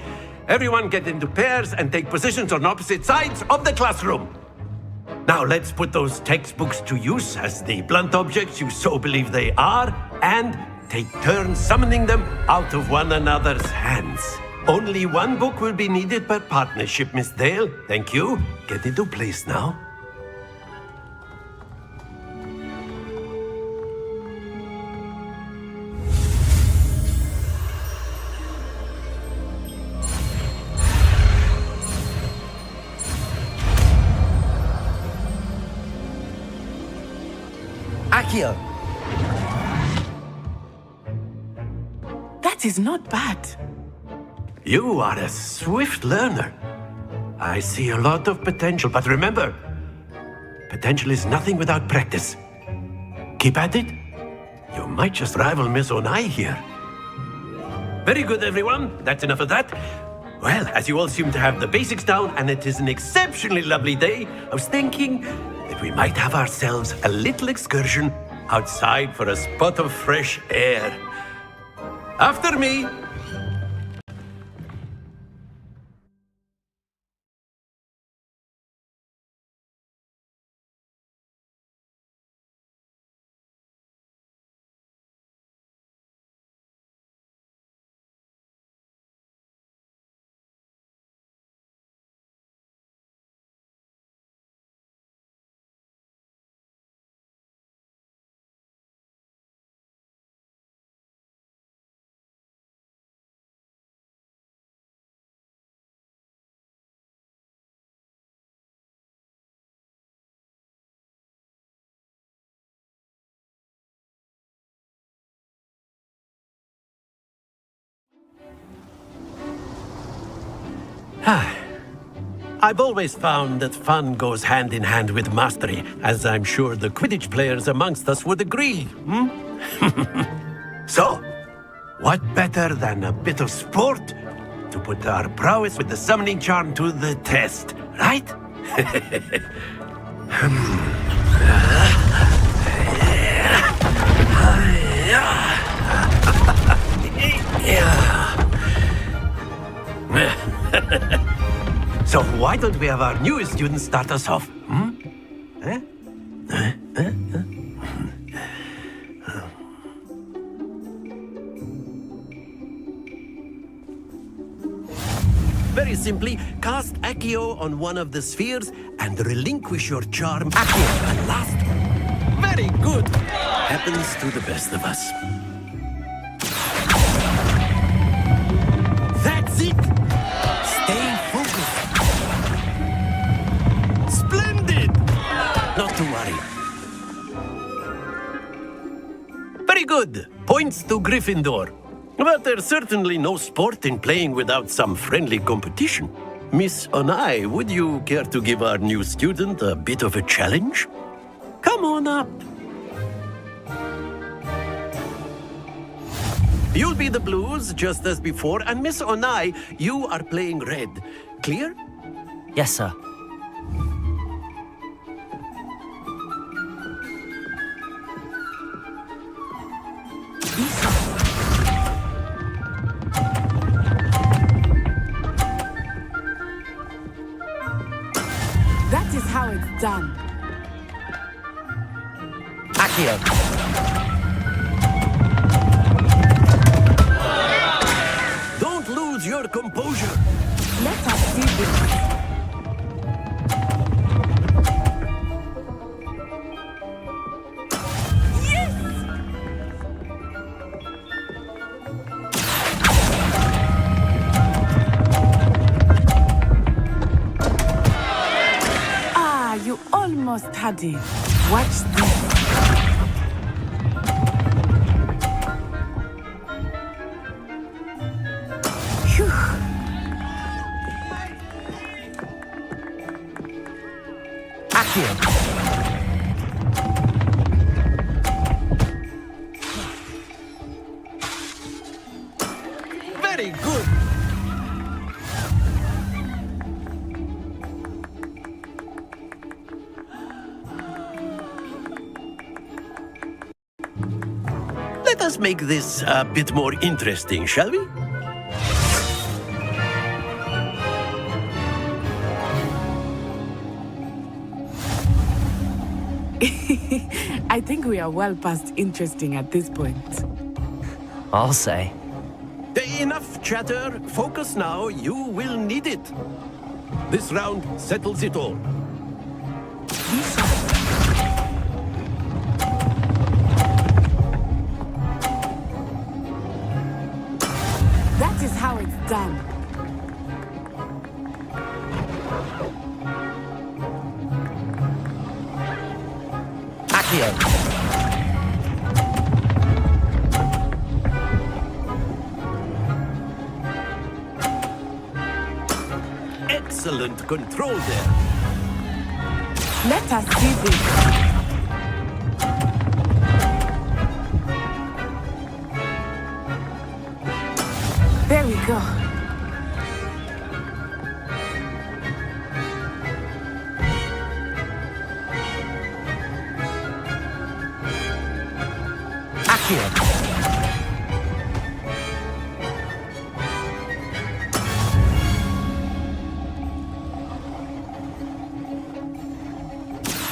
Everyone get into pairs and take positions on opposite sides of the classroom. Now let's put those textbooks to use as the blunt objects you so believe they are, and take turns summoning them out of one another's hands. Only one book will be needed per partnership, Miss Dale. Thank you. Get into place now. Accio. That is not bad. You are a swift learner. I see a lot of potential, but remember, potential is nothing without practice. Keep at it. You might just rival Miss Onai here. Very good, everyone. That's enough of that. Well, as you all seem to have the basics down, and it is an exceptionally lovely day, I was thinking that we might have ourselves a little excursion outside for a spot of fresh air. After me. I've always found that fun goes hand in hand with mastery, as I'm sure the Quidditch players amongst us would agree. So, what better than a bit of sport to put our prowess with the summoning charm to the test, right? So why don't we have our newest student start us off? Very simply, cast Accio on one of the spheres and relinquish your charm. Accio, at last. Very good. Happens to the best of us. That's it. Stay focused. Splendid. Not to worry. Very good. Points to Gryffindor. But there's certainly no sport in playing without some friendly competition. Miss Onai, would you care to give our new student a bit of a challenge? Come on up. You'll be the blues, just as before, and Miss Onai, you are playing red. Clear? Yes, sir. That is how it's done. Accio. Don't lose your composure. Let us do this. You almost had it. Watch this. Phew. Accio. Very good. Let us make this a bit more interesting, shall we? I think we are well past interesting at this point. I'll say. Enough chatter. Focus now. You will need it. This round settles it all. That is how it's done. Accio. Excellent control there. Let us see this. There we go. Accio.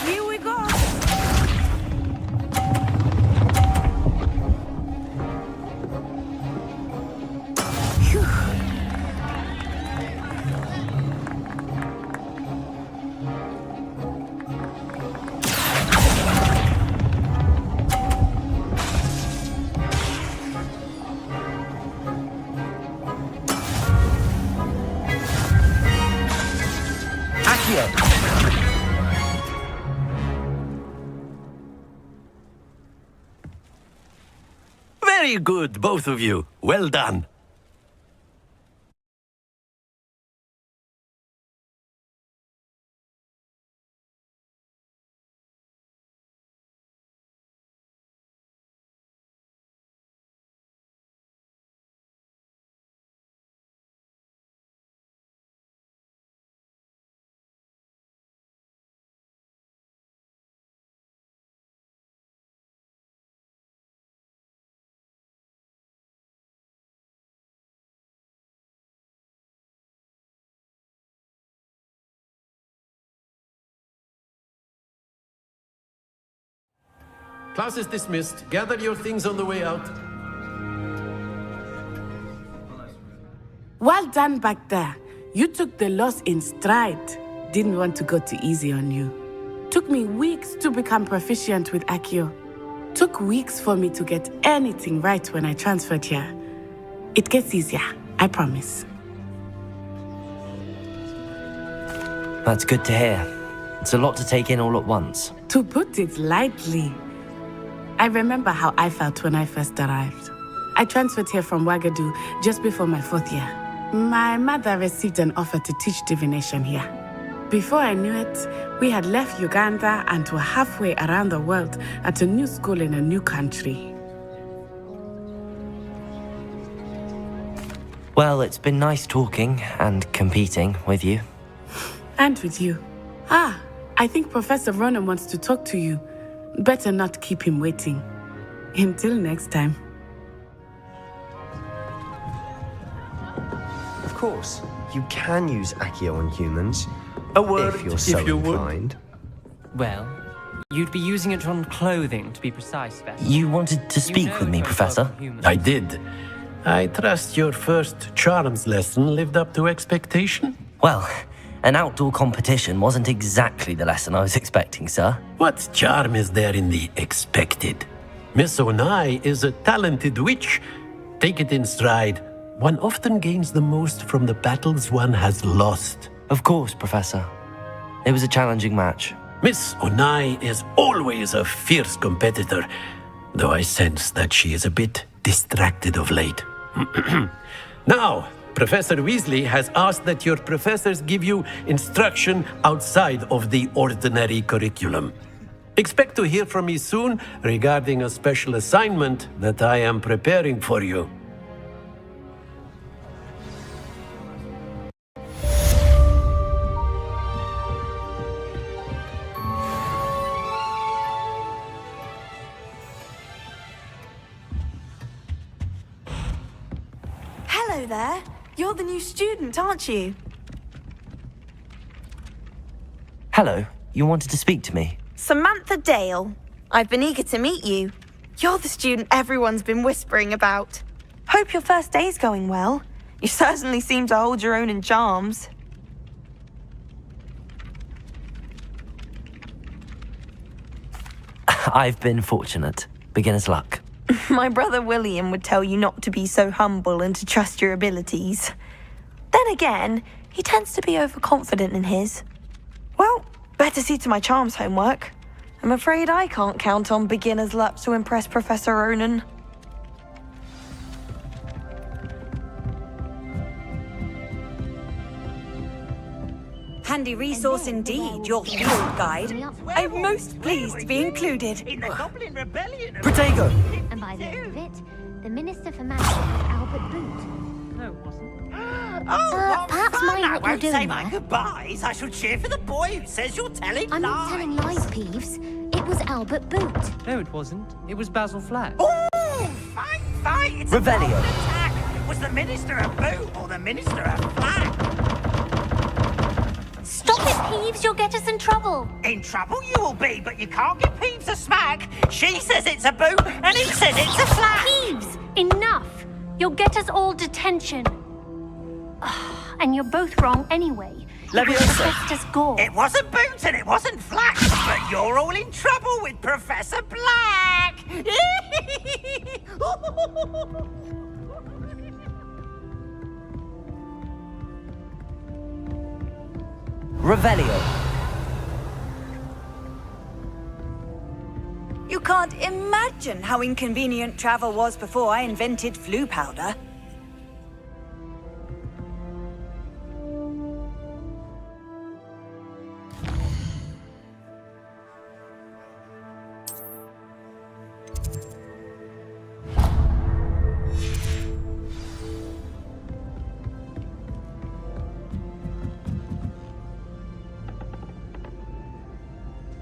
Here we go. Phew. Accio. Very good, both of you. Well done. Class is dismissed. Gather your things on the way out. Well done back there. You took the loss in stride. Didn't want to go too easy on you. Took me weeks to become proficient with Accio. Took weeks for me to get anything right when I transferred here. It gets easier, I promise. That's good to hear. It's a lot to take in all at once. To put it lightly, I remember how I felt when I first arrived. I transferred here from Wagadu just before my 4th year. My mother received an offer to teach divination here. Before I knew it, we had left Uganda and were halfway around the world at a new school in a new country. Well, it's been nice talking and competing with you. And with you. I think Professor Ronan wants to talk to you. Better not keep him waiting. Until next time. Of course, you can use Accio on humans. A word, if you're so inclined. Well, you'd be using it on clothing, to be precise, Professor. You wanted to speak with me, Professor? I did. I trust your first charms lesson lived up to expectation? Well, an outdoor competition wasn't exactly the lesson I was expecting, sir. What charm is there in the expected? Miss Onai is a talented witch. Take it in stride. One often gains the most from the battles one has lost. Of course, Professor. It was a challenging match. Miss Onai is always a fierce competitor, though I sense that she is a bit distracted of late. Now, Professor Weasley has asked that your professors give you instruction outside of the ordinary curriculum. Expect to hear from me soon regarding a special assignment that I am preparing for you. Hello there. You're the new student, aren't you? Hello, you wanted to speak to me? Samantha Dale. I've been eager to meet you. You're the student everyone's been whispering about. Hope your first day's going well. You certainly seem to hold your own in charms. I've been fortunate. Beginner's luck. My brother William would tell you not to be so humble and to trust your abilities. Then again, he tends to be overconfident in his. Well, better see to my charms homework. I'm afraid I can't count on beginner's luck to impress Professor Ronan. Handy resource indeed, your field guide. I'm most pleased to be included. In the Goblin Rebellion. Protego! And by the end of it, the Minister for Magic was Albert Boot. No, it wasn't. Perhaps fun. mind I what you're won't say doing my there. goodbyes. I shall cheer for the boy who says you're telling I'm lies. not telling lies, Peeves. It was Albert Boot. No, it wasn't. It was Basil Flack. Oh, fight! It's Revelio. a bold attack. Was the Minister a boot or the Minister a flag? Stop it, Peeves. You'll get us in trouble. In trouble you will be, but you can't give Peeves a smack. She says it's a boot, and he says it's a flag. Peeves, enough. You'll get us all detention. And you're both wrong anyway. Leviosa. Festus Gore. It wasn't boot and it wasn't flack, but you're all in trouble with Professor Black. Revelio. You can't imagine how inconvenient travel was before I invented flu powder.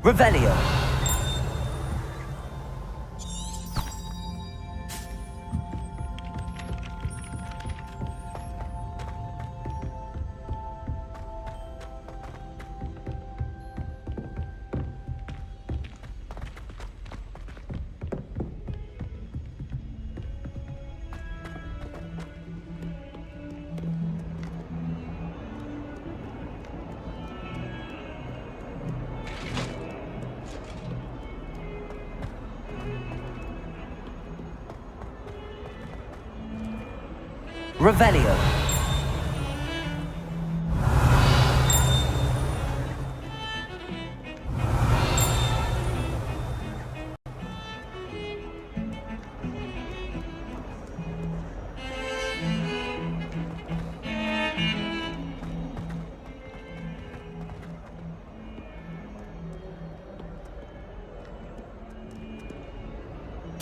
Revelio. Revelio.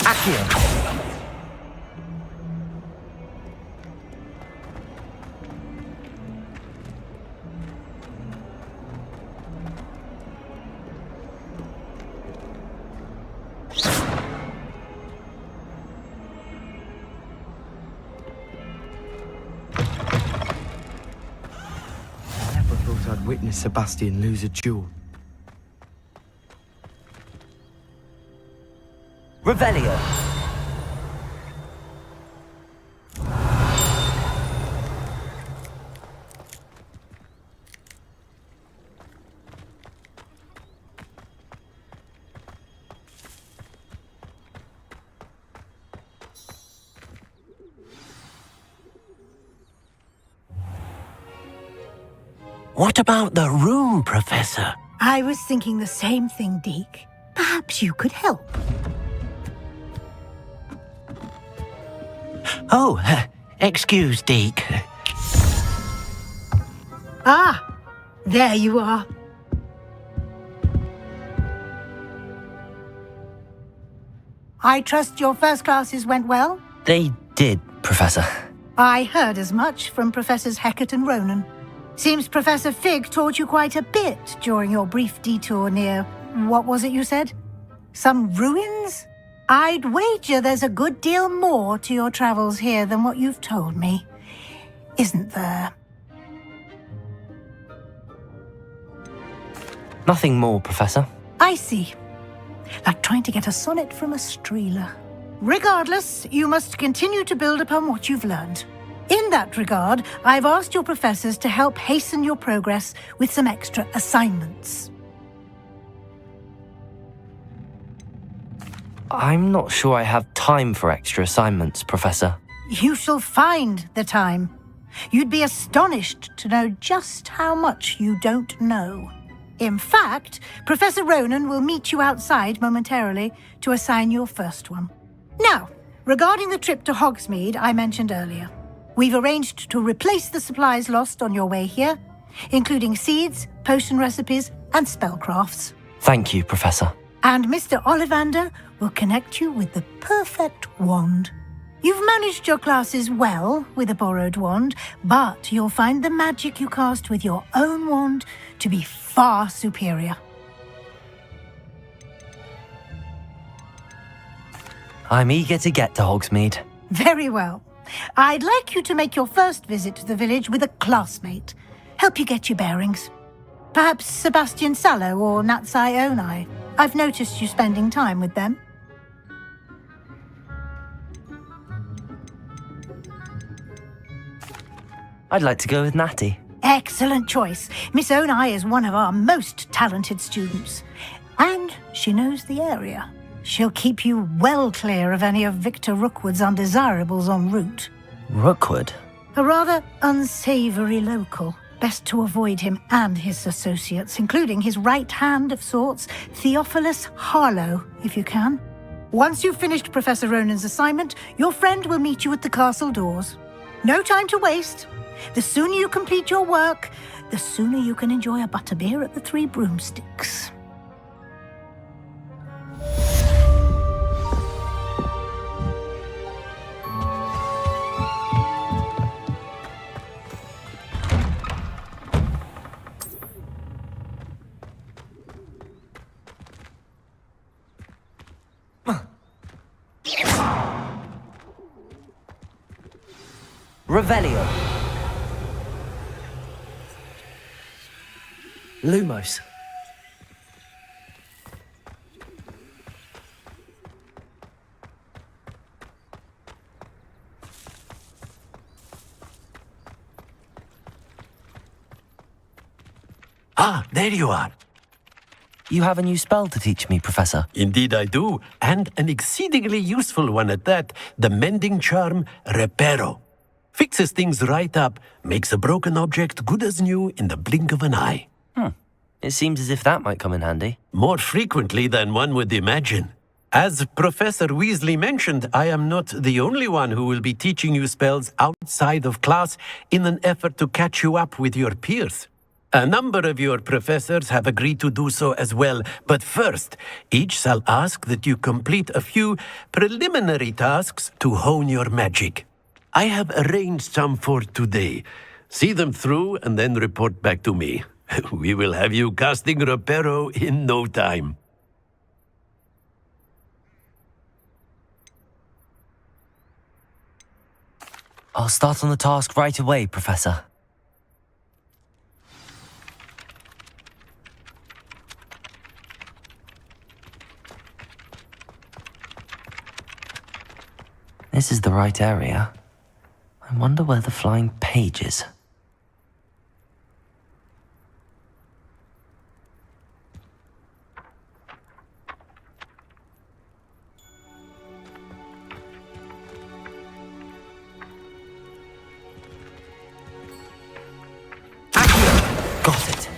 Accio. Never thought I'd witness Sebastian lose a duel. Revelio. What about the room, Professor? I was thinking the same thing, Deke. Perhaps you could help. Oh, excuse, Deke. Ah, there you are. I trust your first classes went well? They did, Professor. I heard as much from Professors Hecat and Ronan. Seems Professor Fig taught you quite a bit during your brief detour near... what was it you said? Some ruins? I'd wager there's a good deal more to your travels here than what you've told me. Isn't there? Nothing more, Professor. I see. Like trying to get a sonnet from a streeler. Regardless, you must continue to build upon what you've learned. In that regard, I've asked your professors to help hasten your progress with some extra assignments. I'm not sure I have time for extra assignments, Professor. You shall find the time. You'd be astonished to know just how much you don't know. In fact, Professor Ronan will meet you outside momentarily to assign your first one. Now, regarding the trip to Hogsmeade I mentioned earlier, we've arranged to replace the supplies lost on your way here, including seeds, potion recipes, and spellcrafts. Thank you, Professor. And Mr. Ollivander will connect you with the perfect wand. You've managed your classes well with a borrowed wand, but you'll find the magic you cast with your own wand to be far superior. I'm eager to get to Hogsmeade. Very well. I'd like you to make your first visit to the village with a classmate. Help you get your bearings. Perhaps Sebastian Sallow or Natsai Onai. I've noticed you spending time with them. I'd like to go with Natty. Excellent choice. Miss Onai is one of our most talented students. And she knows the area. She'll keep you well clear of any of Victor Rookwood's undesirables en route. Rookwood? A rather unsavory local. Best to avoid him and his associates, including his right hand of sorts, Theophilus Harlow, if you can. Once you've finished Professor Ronan's assignment, your friend will meet you at the castle doors. No time to waste. The sooner you complete your work, the sooner you can enjoy a butterbeer at the Three Broomsticks. Revelio. Lumos. Ah, there you are. You have a new spell to teach me, Professor. Indeed I do, and an exceedingly useful one at that, the mending charm Reparo. Fixes things right up, makes a broken object good as new in the blink of an eye. It seems as if that might come in handy. More frequently than one would imagine. As Professor Weasley mentioned, I am not the only one who will be teaching you spells outside of class in an effort to catch you up with your peers. A number of your professors have agreed to do so as well, but first, each shall ask that you complete a few preliminary tasks to hone your magic. I have arranged some for today. See them through and then report back to me. We will have you casting Reparo in no time. I'll start on the task right away, Professor. This is the right area. I wonder where the flying page is. Got it.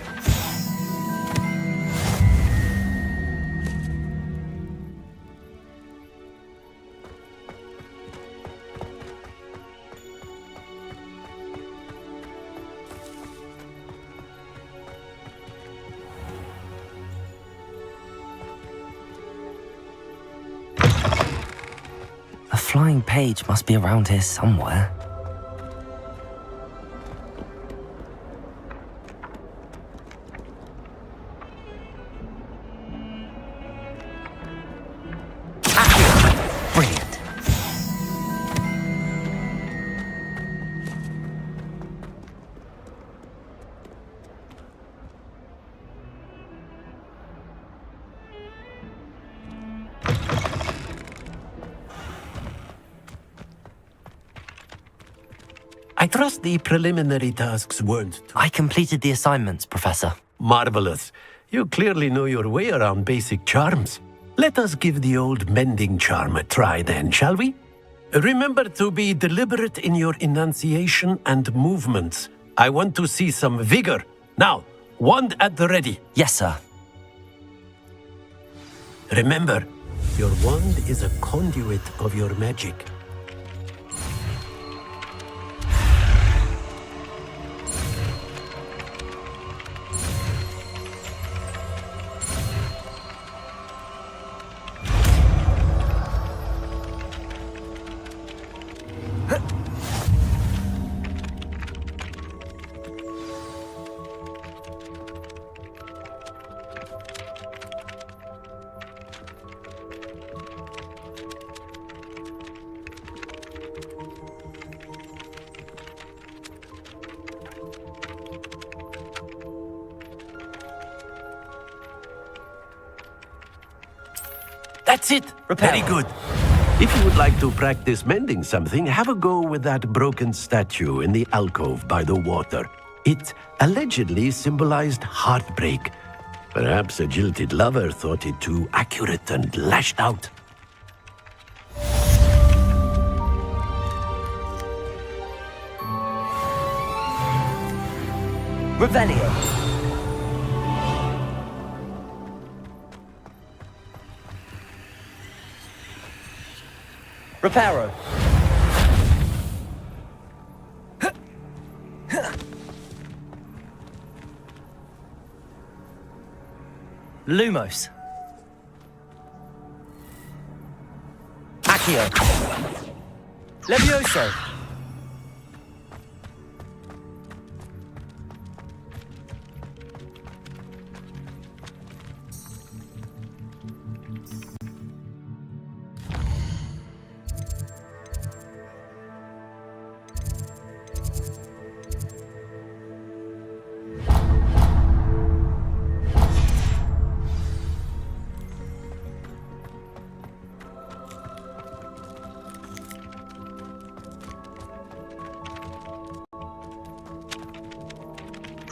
A flying page must be around here somewhere. Brilliant. I trust the preliminary tasks weren't... I completed the assignments, Professor. Marvelous. You clearly know your way around basic charms. Let us give the old mending charm a try then, shall we? Remember to be deliberate in your enunciation and movements. I want to see some vigor. Now, wand at the ready. Yes, sir. Remember, your wand is a conduit of your magic. That's it. Very good. If you would like to practice mending something, have a go with that broken statue in the alcove by the water. It allegedly symbolized heartbreak. Perhaps a jilted lover thought it too accurate and lashed out. Revelio. Reparo. Lumos. Accio. Levioso.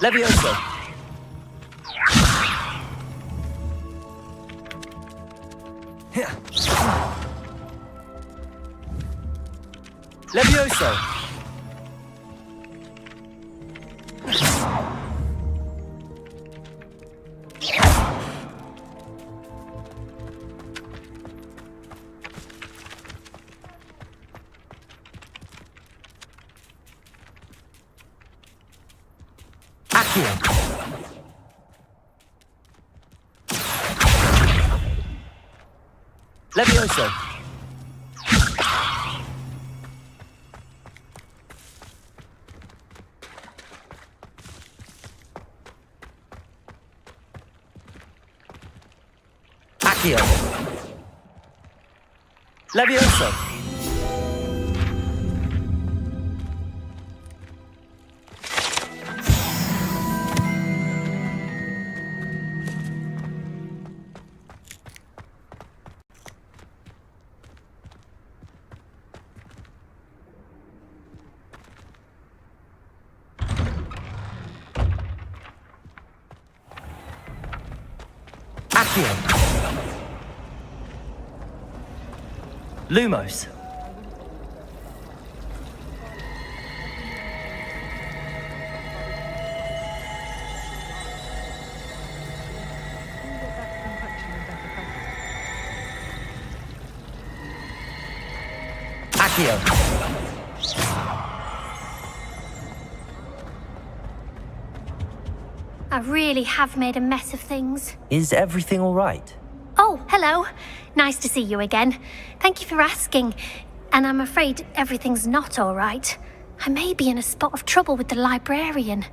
Levioso. Levioso. Accio! Levioso! Accio! Levioso! Accio! Lumos! Accio! I really have made a mess of things. Is everything all right? Oh, hello. Nice to see you again. Thank you for asking. And I'm afraid everything's not all right. I may be in a spot of trouble with the librarian.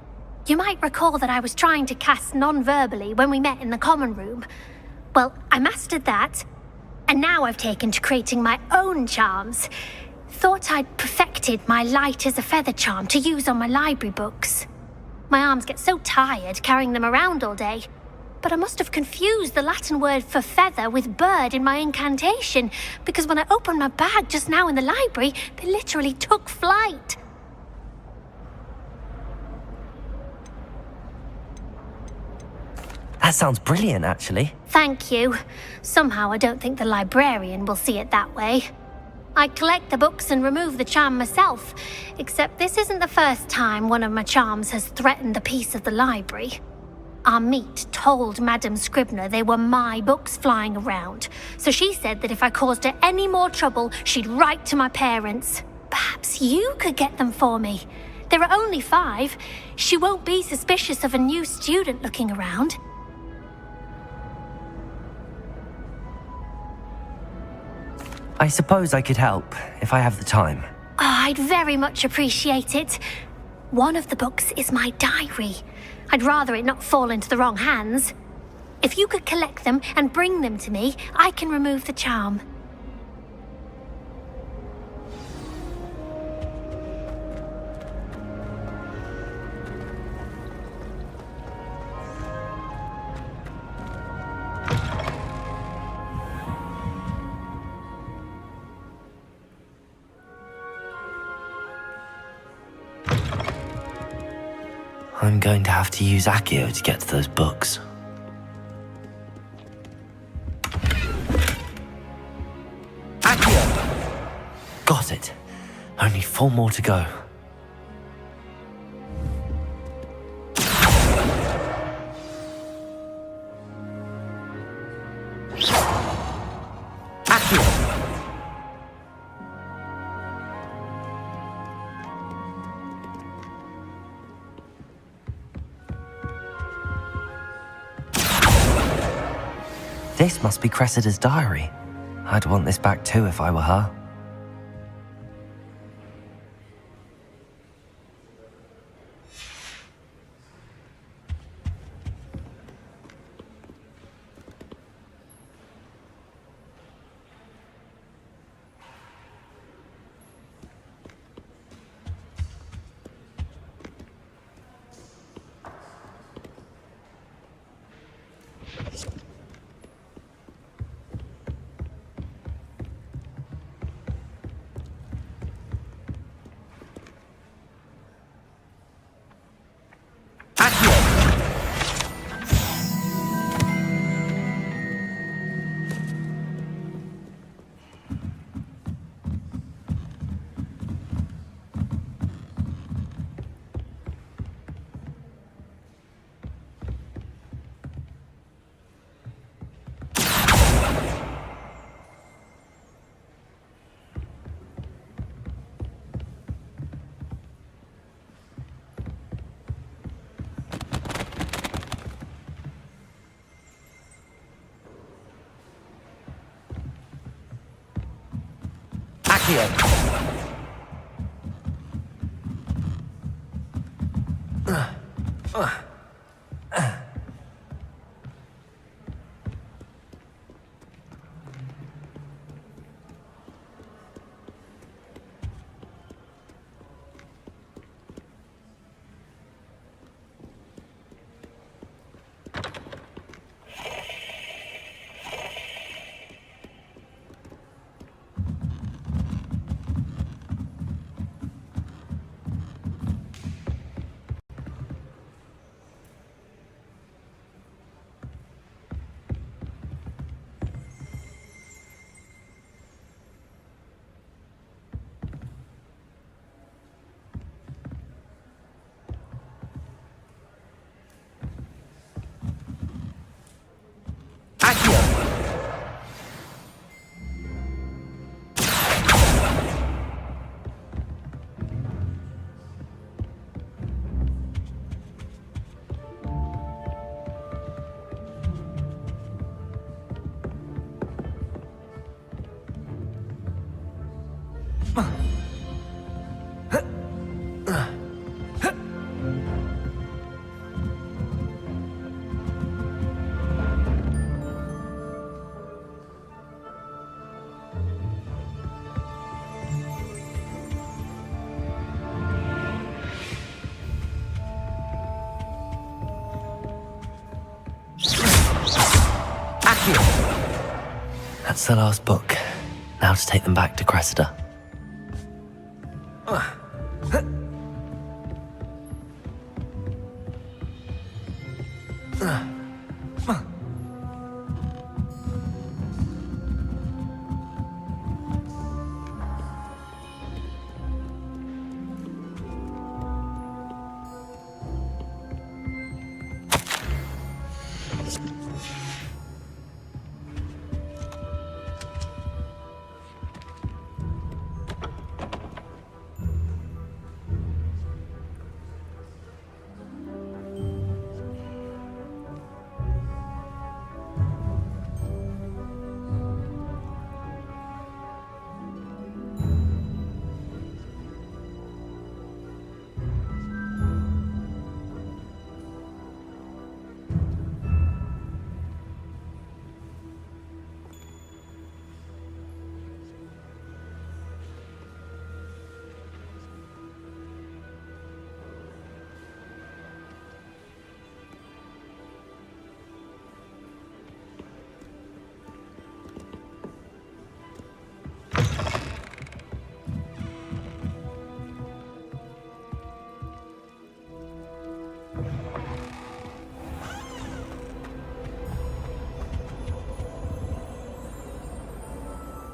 You might recall that I was trying to cast non-verbally when we met in the common room. Well, I mastered that. And now I've taken to creating my own charms. Thought I'd perfected my light as a feather charm to use on my library books. My arms get so tired carrying them around all day. But I must have confused the Latin word for feather with bird in my incantation, because when I opened my bag just now in the library, they literally took flight. That sounds brilliant, actually. Thank you. Somehow I don't think the librarian will see it that way. I collect the books and remove the charm myself, except this isn't the first time one of my charms has threatened the peace of the library. Our meet told Madame Scribner they were my books flying around, so she said that if I caused her any more trouble, she'd write to my parents. Perhaps you could get them for me. There are only 5. She won't be suspicious of a new student looking around. I suppose I could help, if I have the time. Oh, I'd very much appreciate it. One of the books is my diary. I'd rather it not fall into the wrong hands. If you could collect them and bring them to me, I can remove the charm. I'm going to have to use Accio to get to those books. Accio! Got it. Only 4 more to go. Accio! This must be Cressida's diary. I'd want this back too if I were her. Accio! That's the last book. Now to take them back to Cressida.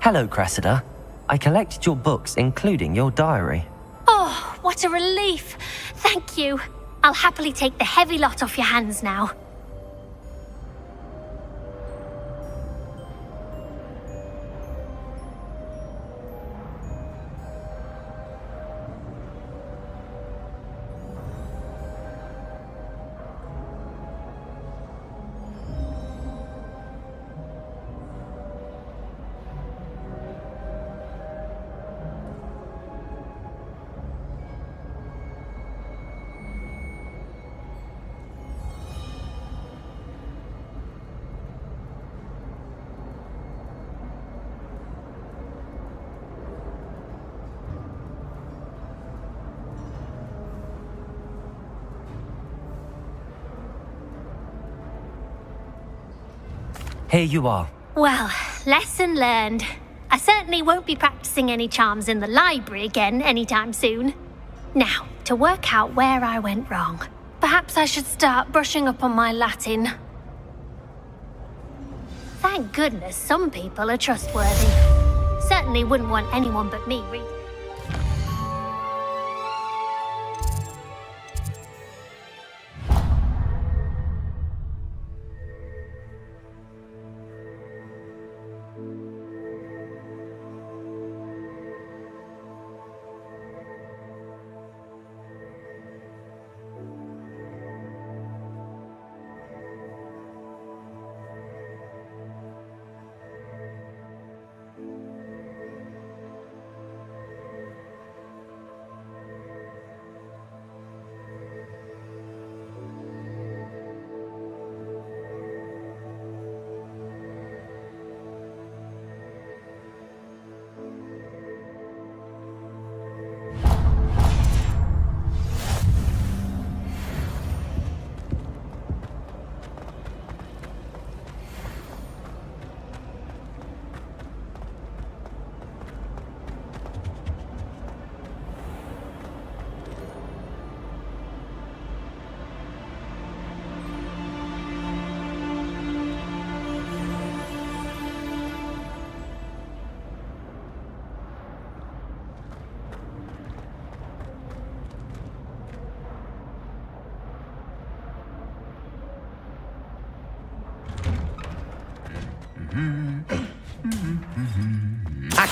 Hello, Cressida. I collected your books, including your diary. Oh, what a relief. Thank you. I'll happily take the heavy lot off your hands now. Here you are. Well, lesson learned. I certainly won't be practicing any charms in the library again anytime soon. Now, to work out where I went wrong. Perhaps I should start brushing up on my Latin. Thank goodness some people are trustworthy. Certainly wouldn't want anyone but me reading.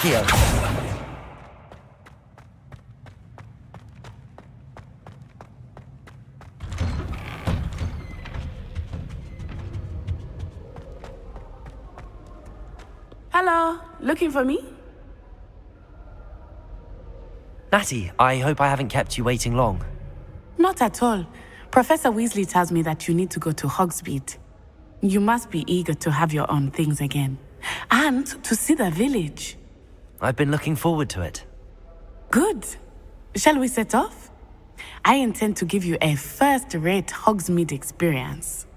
Accio. Hello, looking for me? Natty, I hope I haven't kept you waiting long. Not at all. Professor Weasley tells me that you need to go to Hogsmeade. You must be eager to have your own things again. And to see the village. I've been looking forward to it. Good. Shall we set off? I intend to give you a first-rate Hogsmeade experience.